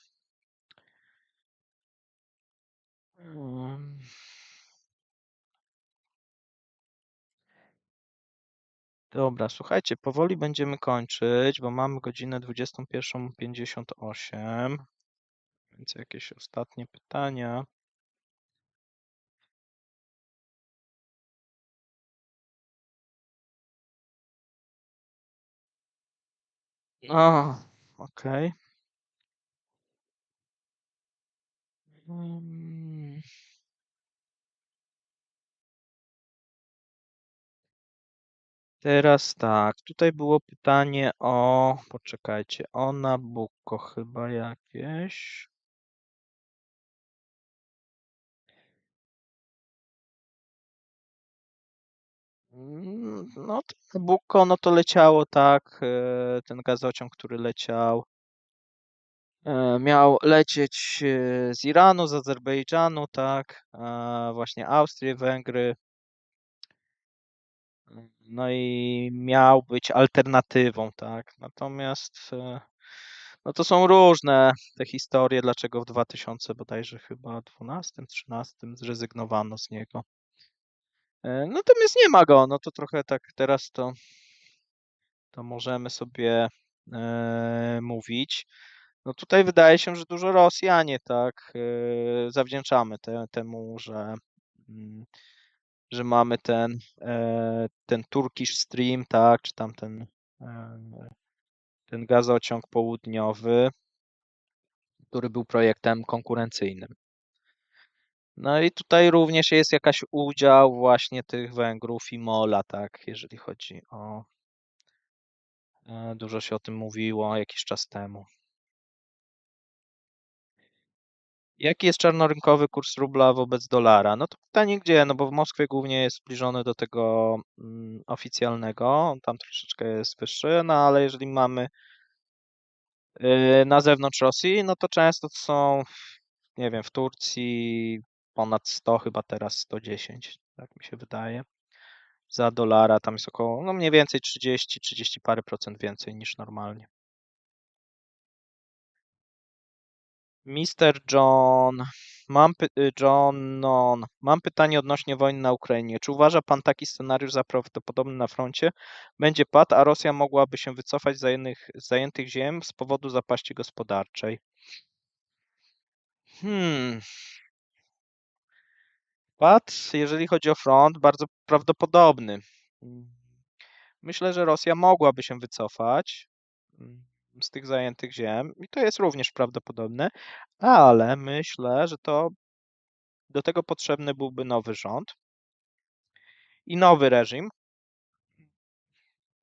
Mm. Dobra, słuchajcie, powoli będziemy kończyć, bo mamy godzinę 21:58, więc jakieś ostatnie pytania. O, okej. Mm, Teraz tak, tutaj było pytanie poczekajcie, o Nabucco chyba jakieś. No, to Nabucco, no to leciało tak, ten gazociąg, który leciał, miał lecieć z Iranu, z Azerbejdżanu, tak, właśnie Austrię, Węgry, no i miał być alternatywą, tak. Natomiast no to są różne te historie, dlaczego w 2000 bodajże chyba 12, 13 zrezygnowano z niego. Natomiast nie ma go, no to trochę tak teraz to możemy sobie mówić. No tutaj wydaje się, że dużo Rosjanie tak zawdzięczamy temu, mm, że mamy ten Turkish Stream, tak, czy tam ten gazociąg południowy. który był projektem konkurencyjnym. No i tutaj również jest jakaś udział właśnie tych Węgrów i MOL-a, tak, jeżeli chodzi o dużo się o tym mówiło jakiś czas temu. Jaki jest czarnorynkowy kurs rubla wobec dolara? No to pytanie gdzie, no bo w Moskwie głównie jest zbliżony do tego oficjalnego, on tam troszeczkę jest wyższy, no ale jeżeli mamy na zewnątrz Rosji, no to często to są, nie wiem, w Turcji ponad 100, chyba teraz 110, tak mi się wydaje. Za dolara tam jest około, no mniej więcej 30 parę procent więcej niż normalnie. Mister John, John, mam pytanie odnośnie wojny na Ukrainie. Czy uważa pan taki scenariusz za prawdopodobny na froncie? Będzie pad, a Rosja mogłaby się wycofać z zajętych ziem z powodu zapaści gospodarczej. Hmm, pad, jeżeli chodzi o front, bardzo prawdopodobny. Myślę, że Rosja mogłaby się wycofać z tych zajętych ziem i to jest również prawdopodobne, ale myślę, że to do tego potrzebny byłby nowy rząd i nowy reżim,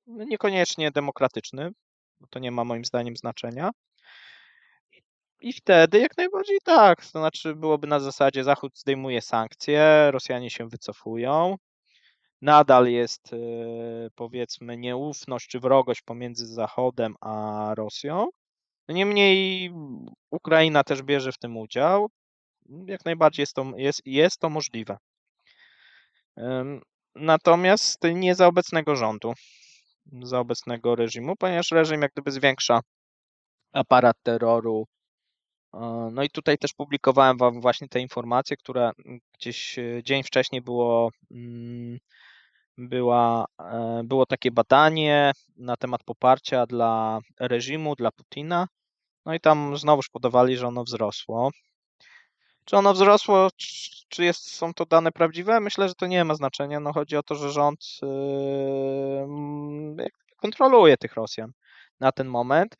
no niekoniecznie demokratyczny, bo to nie ma moim zdaniem znaczenia. I wtedy jak najbardziej tak, to znaczy byłoby na zasadzie Zachód zdejmuje sankcje, Rosjanie się wycofują, nadal jest powiedzmy nieufność czy wrogość pomiędzy Zachodem a Rosją. Niemniej Ukraina też bierze w tym udział. Jak najbardziej jest to możliwe. Natomiast nie za obecnego rządu, za obecnego reżimu, ponieważ reżim jak gdyby zwiększa aparat terroru. No i tutaj też publikowałem wam właśnie te informacje, które gdzieś dzień wcześniej było takie badanie na temat poparcia dla reżimu, dla Putina. No i tam znowuż podawali, że ono wzrosło. Czy ono wzrosło, czy są to dane prawdziwe? Myślę, że to nie ma znaczenia. No chodzi o to, że rząd kontroluje tych Rosjan na ten moment.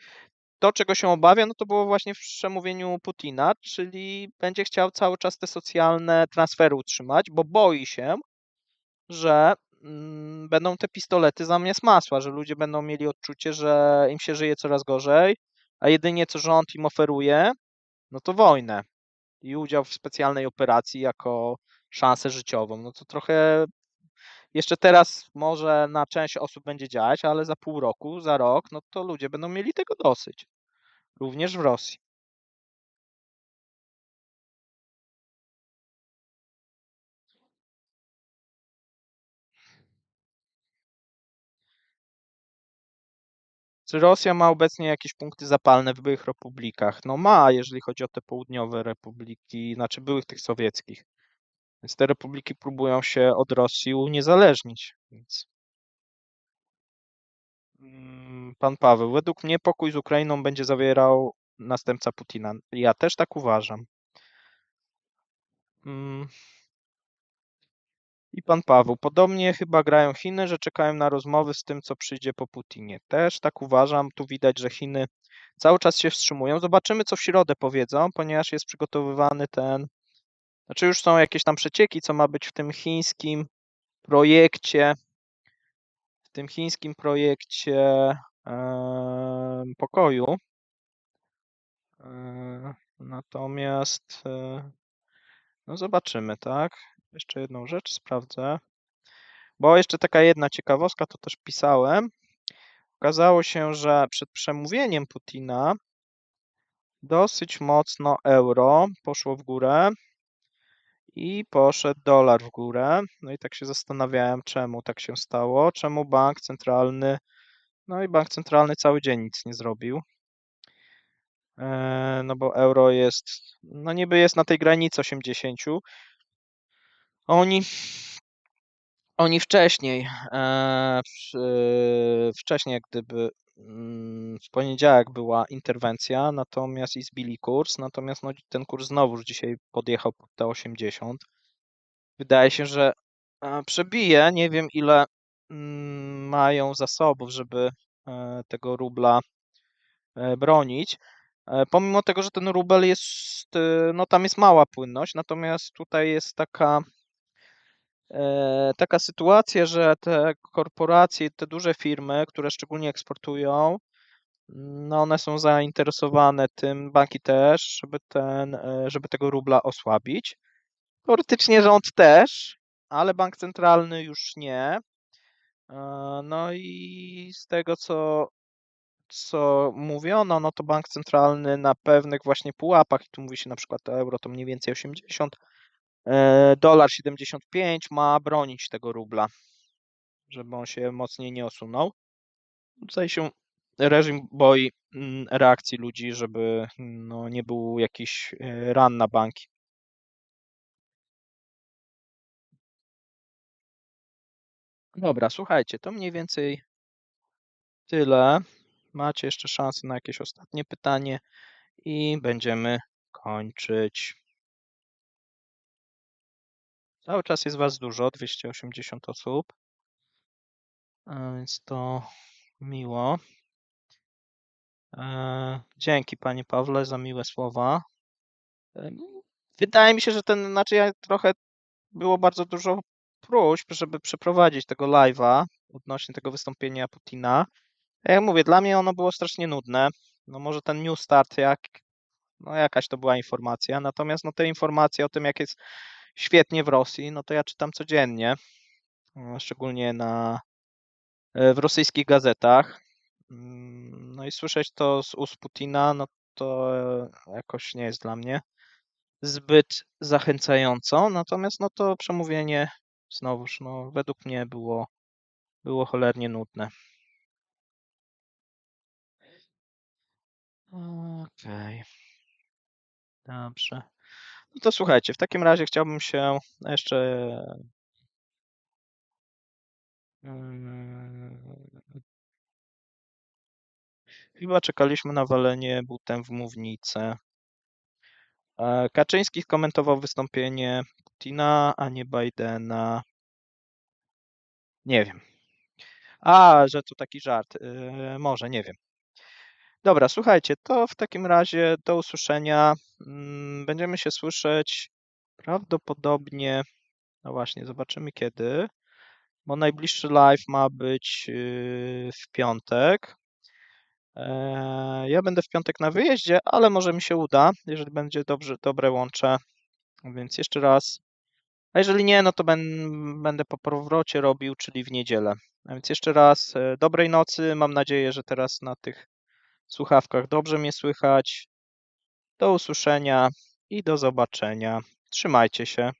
To, czego się obawia, no to było właśnie w przemówieniu Putina, czyli będzie chciał cały czas te socjalne transfery utrzymać, bo boi się, że będą te pistolety zamiast masła, że ludzie będą mieli odczucie, że im się żyje coraz gorzej, a jedynie co rząd im oferuje, no to wojnę i udział w specjalnej operacji jako szansę życiową. No to trochę jeszcze teraz może na część osób będzie działać, ale za pół roku, za rok, no to ludzie będą mieli tego dosyć. Również w Rosji. Czy Rosja ma obecnie jakieś punkty zapalne w byłych republikach? No ma, jeżeli chodzi o te południowe republiki, znaczy byłych tych sowieckich. Więc te republiki próbują się od Rosji uniezależnić. Więc pan Paweł, według mnie pokój z Ukrainą będzie zawierał następca Putina. Ja też tak uważam. Mm, I pan Paweł, podobnie chyba grają Chiny, że czekają na rozmowy z tym, co przyjdzie po Putinie. Też tak uważam. Tu widać, że Chiny cały czas się wstrzymują. Zobaczymy, co w środę powiedzą, ponieważ jest przygotowywany znaczy już są jakieś tam przecieki, co ma być w tym chińskim projekcie, pokoju. Natomiast no zobaczymy, tak? Jeszcze jedną rzecz sprawdzę. Bo jeszcze taka jedna ciekawostka, to też pisałem. Okazało się, że przed przemówieniem Putina dosyć mocno euro poszło w górę i poszedł dolar w górę. No i tak się zastanawiałem, czemu tak się stało, czemu bank centralny, no i bank centralny cały dzień nic nie zrobił. No bo euro jest, no niby jest na tej granicy 80. Oni Oni wcześniej, wcześniej jak gdyby w poniedziałek była interwencja, natomiast i zbili kurs, natomiast no, ten kurs znowuż dzisiaj podjechał pod te 80. Wydaje się, że przebije. Nie wiem ile mają zasobów, żeby tego rubla bronić. Pomimo tego, że ten rubel jest, no tam jest mała płynność, natomiast tutaj jest taka sytuacja, że te korporacje, te duże firmy, które szczególnie eksportują, no one są zainteresowane tym, banki też, żeby tego rubla osłabić. Teoretycznie rząd też, ale bank centralny już nie. No i z tego, co mówiono, no to bank centralny na pewnych właśnie pułapach, i tu mówi się na przykład o euro, to mniej więcej 80, dolar 75 ma bronić tego rubla, żeby on się mocniej nie osunął. Tutaj się reżim boi reakcji ludzi, żeby no, nie był jakiś run na banki. Dobra, słuchajcie, to mniej więcej tyle. Macie jeszcze szansę na jakieś ostatnie pytanie i będziemy kończyć. Cały czas jest Was dużo, 280 osób, więc to miło. Dzięki Panie Pawle za miłe słowa. Em, Wydaje mi się, że znaczy ja trochę było bardzo dużo próśb, żeby przeprowadzić tego live'a odnośnie tego wystąpienia Putina. Jak mówię, dla mnie ono było strasznie nudne. No może ten New Start, no jakaś to była informacja, natomiast no te informacje o tym, jak jest świetnie w Rosji, no to ja czytam codziennie, szczególnie w rosyjskich gazetach. No i słyszeć to z ust Putina, no to jakoś nie jest dla mnie zbyt zachęcająco. Natomiast no to przemówienie znowuż, no według mnie było cholernie nudne. Okej, dobrze. No to słuchajcie, w takim razie chciałbym się jeszcze mm, chyba czekaliśmy na walenie butem w mównicę. Kaczyński komentował wystąpienie Putina, a nie Bidena. Nie wiem. Że to taki żart. Może, nie wiem. Dobra, słuchajcie, to w takim razie do usłyszenia. Będziemy się słyszeć prawdopodobnie, no właśnie, zobaczymy kiedy, bo najbliższy live ma być w piątek. Ja będę w piątek na wyjeździe, ale może mi się uda, jeżeli będzie dobre łącze. Więc jeszcze raz. A jeżeli nie, no to będę po powrocie robił, czyli w niedzielę. A więc jeszcze raz dobrej nocy. Mam nadzieję, że teraz na tych słuchawkach dobrze mnie słychać. Do usłyszenia i do zobaczenia. Trzymajcie się.